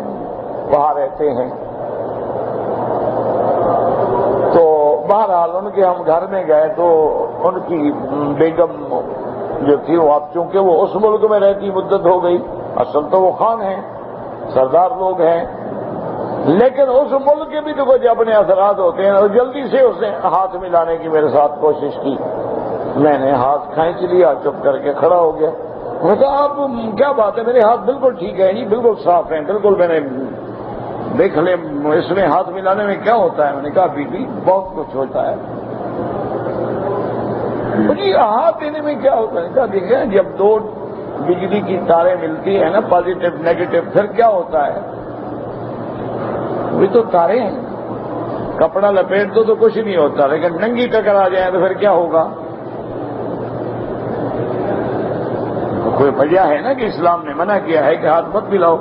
وہاں رہتے ہیں، بہرحال ان کے ہم گھر میں گئے تو ان کی بیگم جو تھی وہ، اب چونکہ وہ اس ملک میں رہتی مدت ہو گئی، اصل تو وہ خان ہیں، سردار لوگ ہیں، لیکن اس ملک کے بھی تو کچھ اپنے اثرات ہوتے ہیں، اور جلدی سے اس نے ہاتھ ملانے کی میرے ساتھ کوشش کی، میں نے ہاتھ کھینچ لیا، چپ کر کے کھڑا ہو گیا۔ میں نے کہا آپ کیا بات ہے، میرے ہاتھ بالکل ٹھیک ہے جی، بالکل صاف ہیں، بالکل میں نے دیکھ لے اس میں ہاتھ ملانے میں کیا ہوتا ہے۔ میں نے کہا بی بی بہت کچھ ہوتا ہے جی، ہاتھ دینے میں کیا ہوتا ہے؟ کہا دیکھیں جب دو بجلی کی تاریں ملتی ہیں نا، پازیٹو نیگیٹو، پھر کیا ہوتا ہے؟ وہ تو تاریں ہیں، کپڑا لپیٹ دو تو کچھ نہیں ہوتا، لیکن ننگی ٹکرا جائے تو پھر کیا ہوگا؟ تو کوئی وجہ ہے نا کہ اسلام نے منع کیا ہے کہ ہاتھ مت ملاؤ۔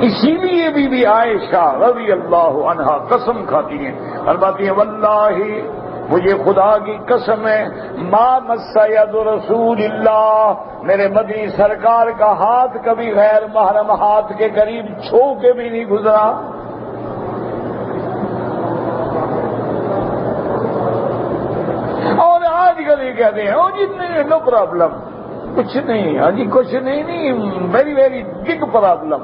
اسی لیے بی بی عائشہ رضی اللہ عنہا قسم کھاتی ہیں، فرماتی ہیں واللہ مجھے خدا کی قسم ہے، ما مس ید رسول اللہ، میرے مدنی سرکار کا ہاتھ کبھی غیر محرم ہاتھ کے قریب چھو کے بھی نہیں گزرا۔ اور آج کل یہ کہتے ہیں او جی نو پرابلم، کچھ نہیں، ہاں جی کچھ نہیں، ویری ویری بگ پرابلم۔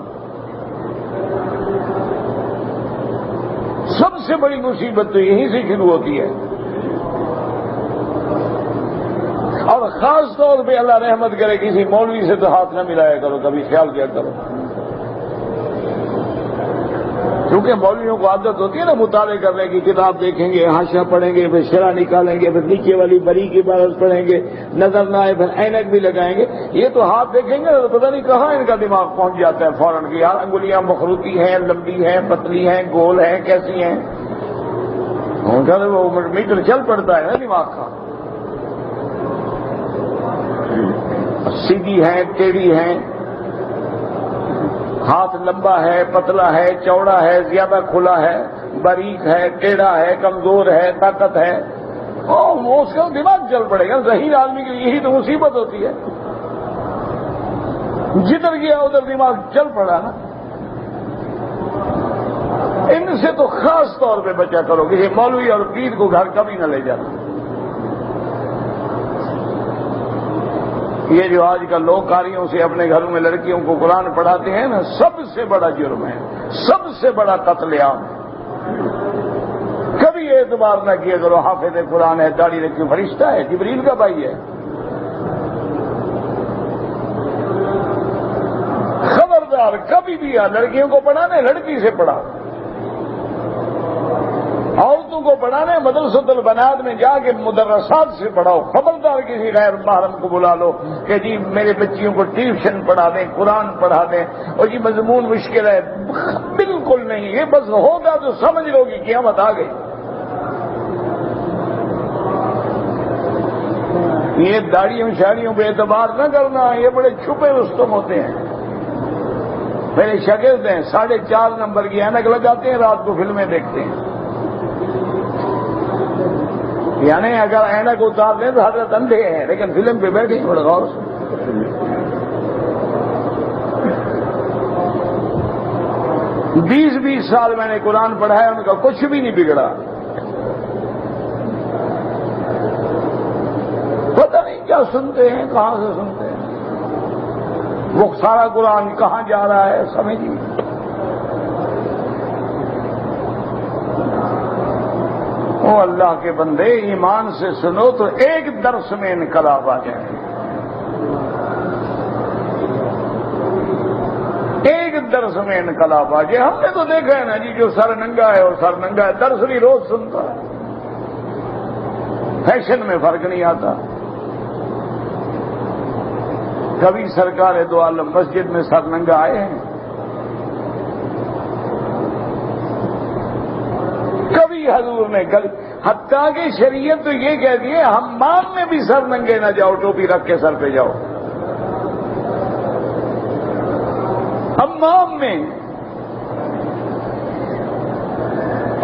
سب سے بڑی مصیبت تو یہیں سے شروع ہوتی ہے، اور خاص طور پہ اللہ رحمت کرے کسی مولوی سے تو ہاتھ نہ ملایا کرو، کبھی خیال کیا کرو، کیونکہ مولویوں کو عادت ہوتی ہے نا مطالعے کرنے کی، کتاب دیکھیں گے، حاشیہ پڑھیں گے، پھر شرح نکالیں گے، پھر نیچے والی بری کی عبارت پڑھیں گے، نظر نہ آئے پھر اینک بھی لگائیں گے۔ یہ تو ہاتھ دیکھیں گے تو پتہ نہیں کہاں ان کا دماغ پہنچ جاتا ہے فوراً کہ یار انگلیاں مخروطی ہیں، لمبی ہیں، پتلی ہیں، گول ہیں، کیسی ہیں، ان کا وہ میٹر چل پڑتا ہے نا دماغ کا، سیدھی ہیں، ٹیڑھی ہیں، ہاتھ لمبا ہے، پتلا ہے، چوڑا ہے، زیادہ کھلا ہے، باریک ہے، ٹیڑھا ہے، کمزور ہے، طاقت ہے، اور اس کا دماغ چل پڑے گا۔ ذہین آدمی کے لیے یہی تو مصیبت ہوتی ہے، جدھر گیا ادھر دماغ چل پڑا نا۔ ان سے تو خاص طور پہ بچا کرو، کسی مولوی اور پیر کو گھر کبھی نہ لے جانا۔ یہ جو آج کل لوگ قاریوں سے اپنے گھروں میں لڑکیوں کو قرآن پڑھاتے ہیں نا، سب سے بڑا جرم ہے، سب سے بڑا قتل عام ہے۔ کبھی اعتبار نہ کیا کرو حافظ قرآن ہے، داڑھی رکھی فرشتہ ہے، جبریل کا بھائی ہے۔ خبردار کبھی بھی لڑکیوں کو پڑھانا ہے لڑکی سے پڑھا، عورتوں کو پڑھانا ہے مدرسۃ البنات میں جا کے مدرسات سے پڑھاؤ۔ خبردار کسی غیر محرم کو بلا لو کہ جی میرے بچیوں کو ٹیوشن پڑھا دیں، قرآن پڑھا دیں، اور جی مضمون مشکل ہے، بالکل نہیں، یہ بس ہوگا تو سمجھ لو کہ قیامت آ گئی۔ یہ داڑھیوں شاڑیوں پہ اعتبار نہ کرنا، یہ بڑے چھپے رستم ہوتے ہیں۔ میرے شاگرد ہیں 4.5 نمبر کی اینک لگاتے ہیں، رات کو فلمیں دیکھتے ہیں، یعنی اگر اینک اتار لیں تو حضرت اندھے ہیں، لیکن فلم پہ بیٹھے بڑے غور سے۔ 20 سال میں نے قرآن پڑھا ہے، ان کا کچھ بھی نہیں بگڑا۔ پتہ نہیں کیا سنتے ہیں، کہاں سے سنتے ہیں، وہ سارا قرآن کہاں جا رہا ہے سمجھ نہیں۔ او اللہ کے بندے، ایمان سے سنو تو ایک درس میں انقلاب آ جائے، ایک درس میں انقلاب آ جائے۔ ہم نے تو دیکھا ہے نا جی، جو سر ننگا ہے اور سر ننگا ہے، درس بھی روز سنتا ہے، فیشن میں فرق نہیں آتا۔ کبھی سرکار دو عالم مسجد میں سر ننگا آئے ہیں؟ کبھی حضور نے حتیٰ کہ شریعت تو یہ کہتی ہے حمام میں بھی سر ننگے نہ جاؤ، ٹوپی رکھ کے سر پہ جاؤ حمام میں۔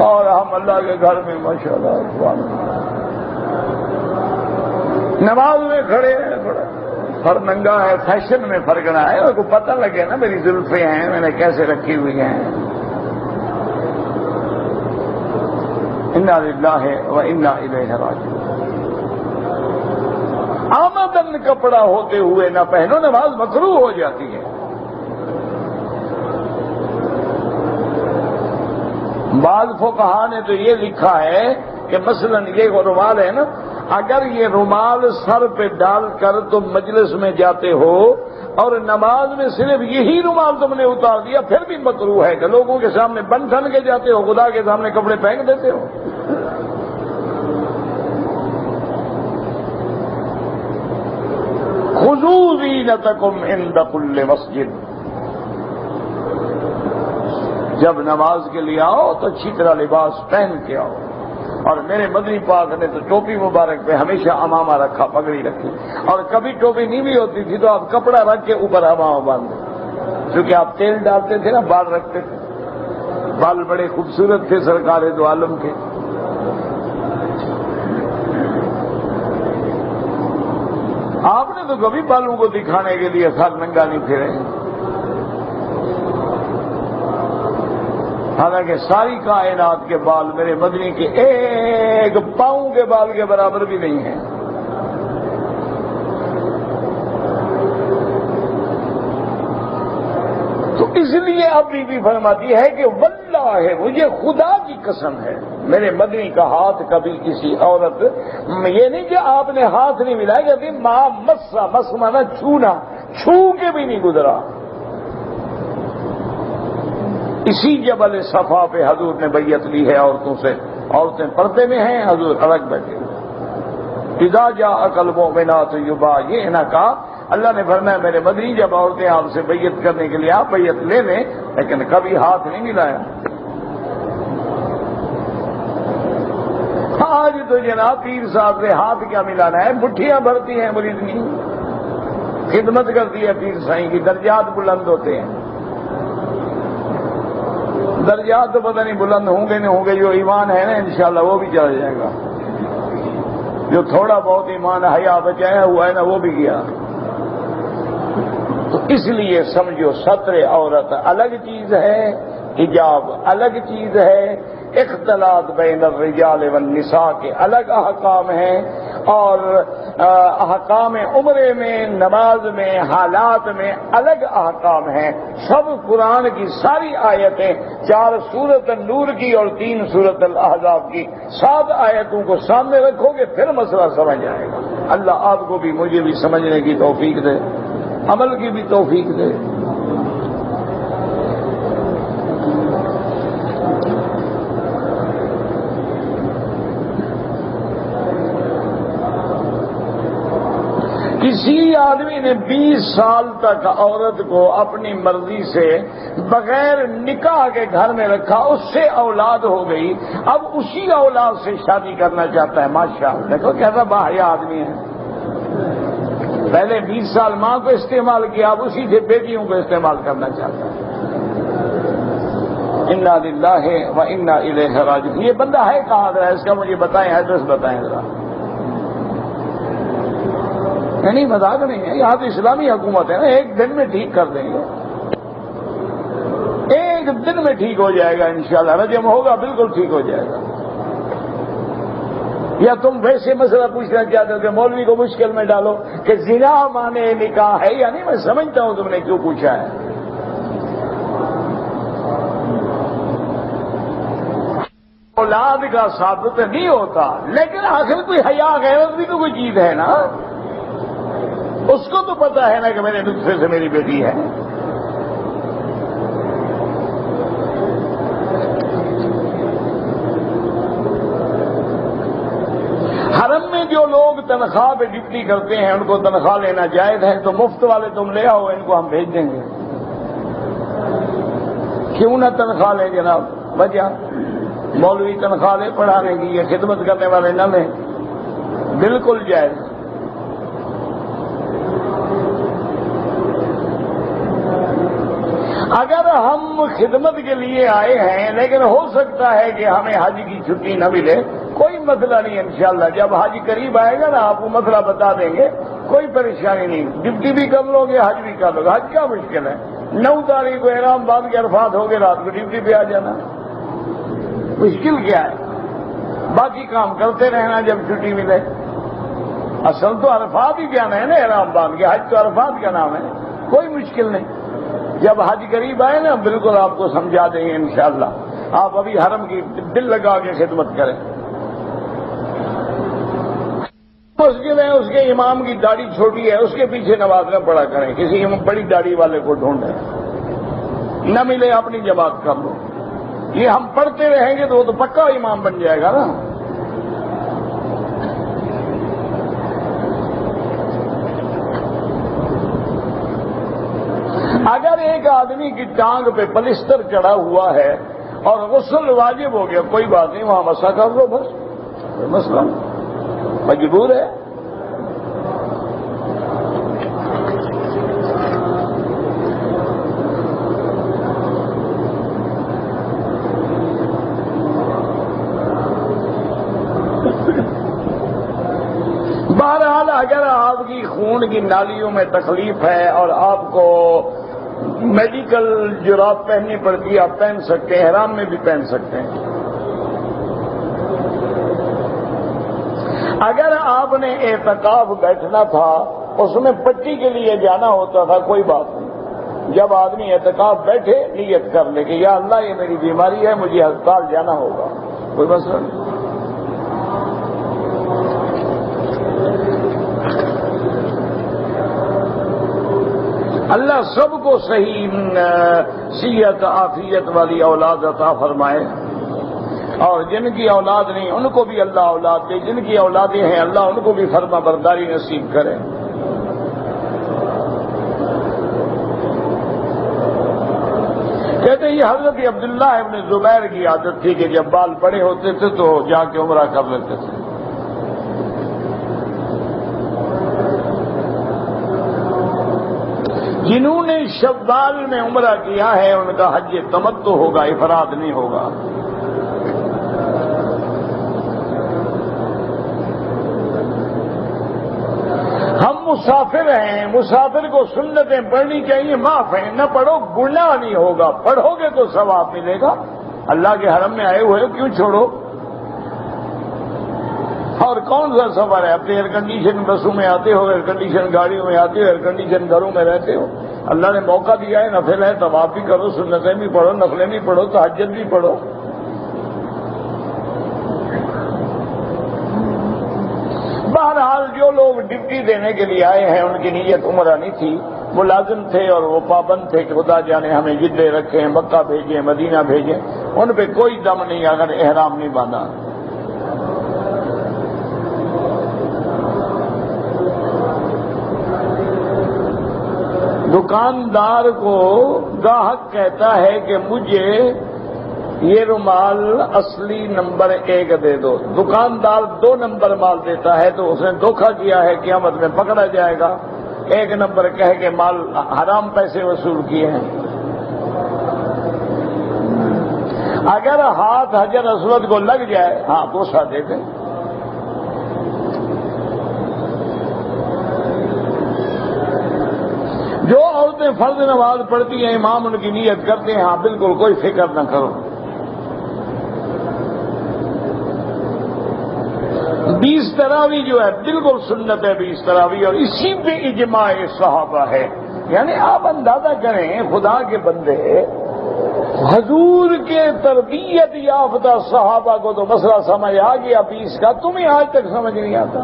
اور ہم اللہ کے گھر میں ماشاءاللہ نماز میں کھڑے ہیں، سر ننگا ہے، فیشن میں فرق نہ ہے، اور کو پتہ لگے نا میری زلفیں ہیں، میں نے کیسے رکھی ہوئی ہیں۔ انا للہ و انا الیہ راجعون۔ آمدن کپڑا ہوتے ہوئے نہ پہنو، نماز مکروہ ہو جاتی ہے۔ بعض فقہا نے تو یہ لکھا ہے کہ مثلا یہ رومال ہے نا، اگر یہ رومال سر پہ ڈال کر تم مجلس میں جاتے ہو اور نماز میں صرف یہی رومال تم نے اتار دیا پھر بھی مکروہ ہے کہ لوگوں کے سامنے بن ٹھن کے جاتے ہو، خدا کے سامنے کپڑے پھینک دیتے ہو۔ خذوا زینتکم عند کل مسجد، جب نماز کے لیے آؤ تو اچھی طرح لباس پہن کے آؤ۔ اور میرے مدنی پاک نے تو ٹوپی مبارک پہ ہمیشہ امامہ رکھا، پگڑی رکھی، اور کبھی ٹوپی نہیں بھی ہوتی تھی تو آپ کپڑا رکھ کے اوپر امامہ باندھتے، کیونکہ آپ تیل ڈالتے تھے نا، بال رکھتے تھے، بال بڑے خوبصورت تھے سرکار دو عالم کے۔ آپ نے تو کبھی بالوں کو دکھانے کے لیے سر ننگا نہیں پھرے، حالانکہ ساری کائنات کے بال میرے مدنی کے ایک پاؤں کے بال کے برابر بھی نہیں ہیں۔ تو اس لیے اب بی بی فرماتی ہے کہ واللہ ہے، مجھے خدا کی قسم ہے، میرے مدنی کا ہاتھ کبھی کسی عورت، یہ نہیں کہ آپ نے ہاتھ نہیں ملایا، کہ ماں مسا، مس مانا چھونا، چھو کے بھی نہیں گزرا۔ اسی جبل صفا پہ حضور نے بیعت لی ہے عورتوں سے، عورتیں پردے میں ہیں، حضور الگ بیٹھے۔ اذا جاءک المؤمنات یبایعنک، اللہ نے فرمایا میرے مدنی جب عورتیں آپ سے بیعت کرنے کے لیے آپ بیعت لے لیں، لیکن کبھی ہاتھ نہیں ملایا۔ آج تو جناب پیر صاحب سے ہاتھ کیا ملانا ہے، مٹھیاں بھرتی ہیں مریدنی، خدمت کرتی ہے پیر سائیں کی، درجات بلند ہوتے ہیں۔ درجات تو پتہ نہیں بلند ہوں گے نہیں ہوں گے، جو ایمان ہے نا انشاءاللہ وہ بھی چلا جائے گا، جو تھوڑا بہت ایمان حیا بچایا ہوا ہے نا وہ بھی گیا۔ تو اس لیے سمجھو ستر عورت الگ چیز ہے، حجاب الگ چیز ہے، اختلاط بین الرجال والنساء کے الگ احکام ہیں، اور احکام عمرے میں، نماز میں، حالات میں الگ احکام ہیں۔ سب قرآن کی ساری آیتیں، 4 سورت النور کی اور 3 سورت الاحزاب کی 7 آیتوں کو سامنے رکھو گے پھر مسئلہ سمجھ آئے گا۔ اللہ آپ کو بھی مجھے بھی سمجھنے کی توفیق دے، عمل کی بھی توفیق دے۔ کسی آدمی نے 20 سال تک عورت کو اپنی مرضی سے بغیر نکاح کے گھر میں رکھا، اس سے اولاد ہو گئی، اب اسی اولاد سے شادی کرنا چاہتا ہے، ماشاءاللہ دیکھو کیسا باحیا آدمی ہے۔ پہلے 20 سال ماں کو استعمال کیا، اب اسی سے بیٹیوں کو استعمال کرنا چاہتا ہے۔ انا للہ و انا الیہ راجعون۔ یہ بندہ ہے کہاں ذرا اس کا مجھے بتائیں، ایڈریس بتائیں ذرا۔ نہیں مذاق نہیں ہے، یہاں تو اسلامی حکومت ہے نا، ایک دن میں ٹھیک کر دیں گے، ایک دن میں ٹھیک ہو جائے گا انشاءاللہ، رجم ہوگا بالکل ٹھیک ہو جائے گا۔ یا تم ویسے مسئلہ پوچھنا چاہتے ہو کہ مولوی کو مشکل میں ڈالو کہ زنا مانے نکاح ہے یا نہیں؟ میں سمجھتا ہوں تم نے کیوں پوچھا ہے۔ اولاد کا ثابت نہیں ہوتا، لیکن آخر کوئی حیا غیرت بھی تو کوئی چیز ہے نا، اس کو تو پتا ہے نا کہ میرے نطفے سے میری بیٹی ہے۔ حرم میں جو لوگ تنخواہ پہ ڈپٹی کرتے ہیں ان کو تنخواہ لینا جائز ہے، تو مفت والے تم لے آؤ، ان کو ہم بھیج دیں گے۔ کیوں نہ تنخواہ لیں جناب؟ وجہ مولوی تنخواہ لے پڑھانے کی، یہ خدمت کرنے والے نہ لیں، بالکل جائز۔ اگر ہم خدمت کے لیے آئے ہیں لیکن ہو سکتا ہے کہ ہمیں حج کی چھٹی نہ ملے، کوئی مسئلہ نہیں، انشاءاللہ جب حج قریب آئے گا نا آپ کو مسئلہ بتا دیں گے، کوئی پریشانی نہیں، ڈپٹی بھی کر لو گے، حج بھی کر لو گے۔ حج کیا مشکل ہے؟ 9 تاریخ کو احرام باندھ کے عرفات ہو گئے، رات کو ڈپٹی پہ آ جانا، مشکل کیا ہے؟ باقی کام کرتے رہنا جب چھٹی ملے۔ اصل تو عرفات ہی جانا ہے نا احرام باندھ کے، حج تو عرفات کا نام ہے، کوئی مشکل نہیں۔ جب حج قریب آئے نا بالکل آپ کو سمجھا دیں گے انشاءاللہ۔ آپ ابھی حرم کی دل لگا کے خدمت کریں. مسجد ہے، اس کے امام کی داڑھی چھوٹی ہے، اس کے پیچھے نماز نہ پڑھا کریں، کسی بڑی داڑھی والے کو ڈھونڈیں، نہ ملے اپنی جماعت کر لو. یہ ہم پڑھتے رہیں گے تو وہ تو پکا امام بن جائے گا نا. اگر ایک آدمی کی ٹانگ پہ پلسٹر چڑھا ہوا ہے اور غسل واجب ہو گیا، کوئی بات نہیں، وہاں مسا کر لو، بس کوئی مسئلہ نہیں، مجبور ہے. بہرحال اگر آپ کی خون کی نالیوں میں تکلیف ہے اور آپ کو میڈیکل جراب پہننی پڑتی ہے، آپ پہن سکتے ہیں، احرام میں بھی پہن سکتے ہیں. اگر آپ نے اعتکاف بیٹھنا تھا، اس میں پٹی کے لیے جانا ہوتا تھا، کوئی بات نہیں. جب آدمی اعتکاف بیٹھے نیت کر لے کہ یا اللہ یہ میری بیماری ہے، مجھے ہسپتال جانا ہوگا، کوئی مسئلہ نہیں. اللہ سب کو صحیح صحت عافیت والی اولاد عطا فرمائے، اور جن کی اولاد نہیں ان کو بھی اللہ اولاد دے، جن کی اولادیں ہیں اللہ ان کو بھی فرما برداری نصیب کرے. کہتے ہیں یہ حضرت عبداللہ ابن زبیر کی عادت تھی کہ جب بال بڑے ہوتے تھے تو جا کے عمرہ کر لیتے تھے. جنہوں نے شوال میں عمرہ کیا ہے ان کا حج تمتع ہوگا، افراد نہیں ہوگا. ہم مسافر ہیں، مسافر کو سنتیں پڑھنی چاہیے، معاف ہیں، نہ پڑھو گناہ نہیں ہوگا، پڑھو گے تو ثواب ملے گا. اللہ کے حرم میں آئے ہوئے کیوں چھوڑو؟ اور کون سا سفر ہے؟ اپنے ایئر کنڈیشن بسوں میں آتے ہو، ایئر کنڈیشن گاڑیوں میں آتے ہو، ایئر کنڈیشن گھروں میں رہتے ہو. اللہ نے موقع دیا ہے، نفل ہے، طواف بھی کرو، سنتیں بھی پڑھو، نفلیں بھی پڑھو، تہجد بھی پڑھو. بہرحال جو لوگ ڈپٹی دینے کے لیے آئے ہیں ان کی نیت عمرہ نہیں تھی، ملازم تھے اور وہ پابند تھے کہ خدا جانے ہمیں جدے رکھیں، مکہ بھیجیں، مدینہ بھیجیں، ان پہ کوئی دم نہیں اگر احرام نہیں باندھا. دکاندار کو گاہک کہتا ہے کہ مجھے یہ رومال اصلی نمبر 1 دے دو، دکاندار 2 نمبر مال دیتا ہے تو اس نے دھوکہ کیا ہے، قیامت میں پکڑا جائے گا. 1 نمبر کہہ کے مال حرام پیسے وصول کیے ہیں. اگر ہاتھ حجر اسود کو لگ جائے، ہاں بوسہ دے دیں. جو عورتیں فرض نماز پڑھتی ہیں، امام ان کی نیت کرتے ہیں، ہاں بالکل کوئی فکر نہ کرو. 20 تراویح جو ہے بالکل سنت ہے، 20 تراویح، اور اسی پہ اجماع صحابہ ہے. یعنی آپ اندازہ کریں، خدا کے بندے، حضور کے تربیت یافتہ صحابہ کو تو مسئلہ سمجھ آ گیا 20 کا، تمہیں آج تک سمجھ نہیں آتا.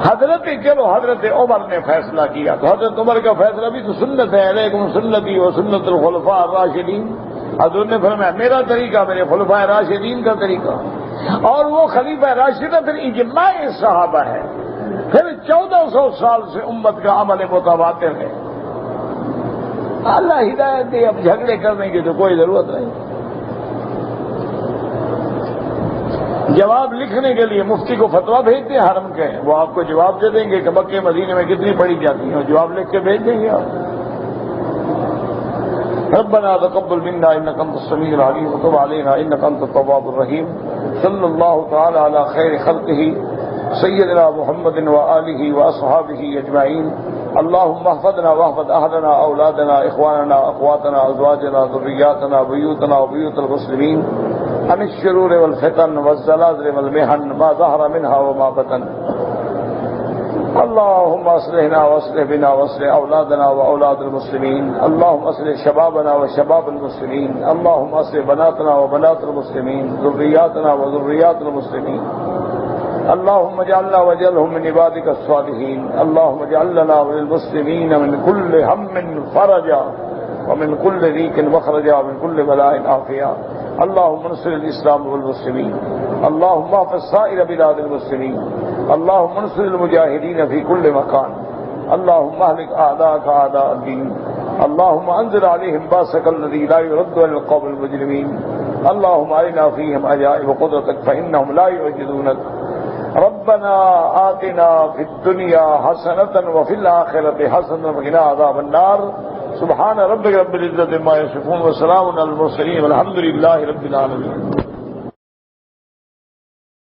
حضرت عمر نے فیصلہ کیا تو حضرت عمر کا فیصلہ بھی تو سنت ہے، علیکم سنتی و سنت الخلفاء الراشدین. حضور نے فرمایا میرا طریقہ میرے خلفاء راشدین کا طریقہ، اور وہ خلیفہ راشدہ پھر اجماع صحابہ ہے، پھر 1400 سال سے امت کا عمل متواتر ہے. اللہ ہدایت دے، اب جھگڑے کرنے کی تو کوئی ضرورت نہیں. جواب لکھنے کے لیے مفتی کو فتویٰ بھیجتے ہیں حرم کے، وہ آپ کو جواب دے دیں گے کہ مکے مدینے میں کتنی پڑھی جاتی ہیں، جواب لکھ کے بھیج دیں گے آپ. ربنا تقبل منا انك انت السميع العليم وتب علينا انك انت التواب الرحيم. صلی اللہ تعالی علی خیر خلقه سیدنا محمد وآلہ واصحابہ اجمعین. اللهم احفظنا واحفظ اهلنا اولادنا اخواننا اخواتنا ازواجنا ذرياتنا بيوتنا وبيوت المسلمين عن الشرور والفتن والزلازل والمحن ما ظهر منها وما بطن. اللهم اصلحنا واصلح بنا واصلح اولادنا واولاد المسلمين، اللهم اصلح شبابنا وشباب المسلمين، اللهم اصلح بناتنا وبنات المسلمين، ذرياتنا وذريات المسلمين، اللهم اجعلنا واجعلهم من عبادك الصالحين، اللهم اجعل لنا وللمسلمين من كل هم فرجا ومن كل ضيق مخرجا ومن كل بلاء عافيا، اللهم انصر الاسلام والمسلمين، اللهم احفظ سائر بلاد المسلمين، اللهم انصر المجاهدين في كل مكان، اللهم اهلك اعداءك اعداء الدين، اللهم انزل عليهم باسك الذي لا يرد عن القوم المجرمين، اللهم ارنا فيهم عجائب قدرتك فانهم لا يعجزونك، ربنا آتنا في الدنيا حسنة وفي الآخرة حسنة وقنا عذاب النار، سبحان ربك رب العزة عما يصفون وسلام على المرسلين والحمد لله رب العالمين.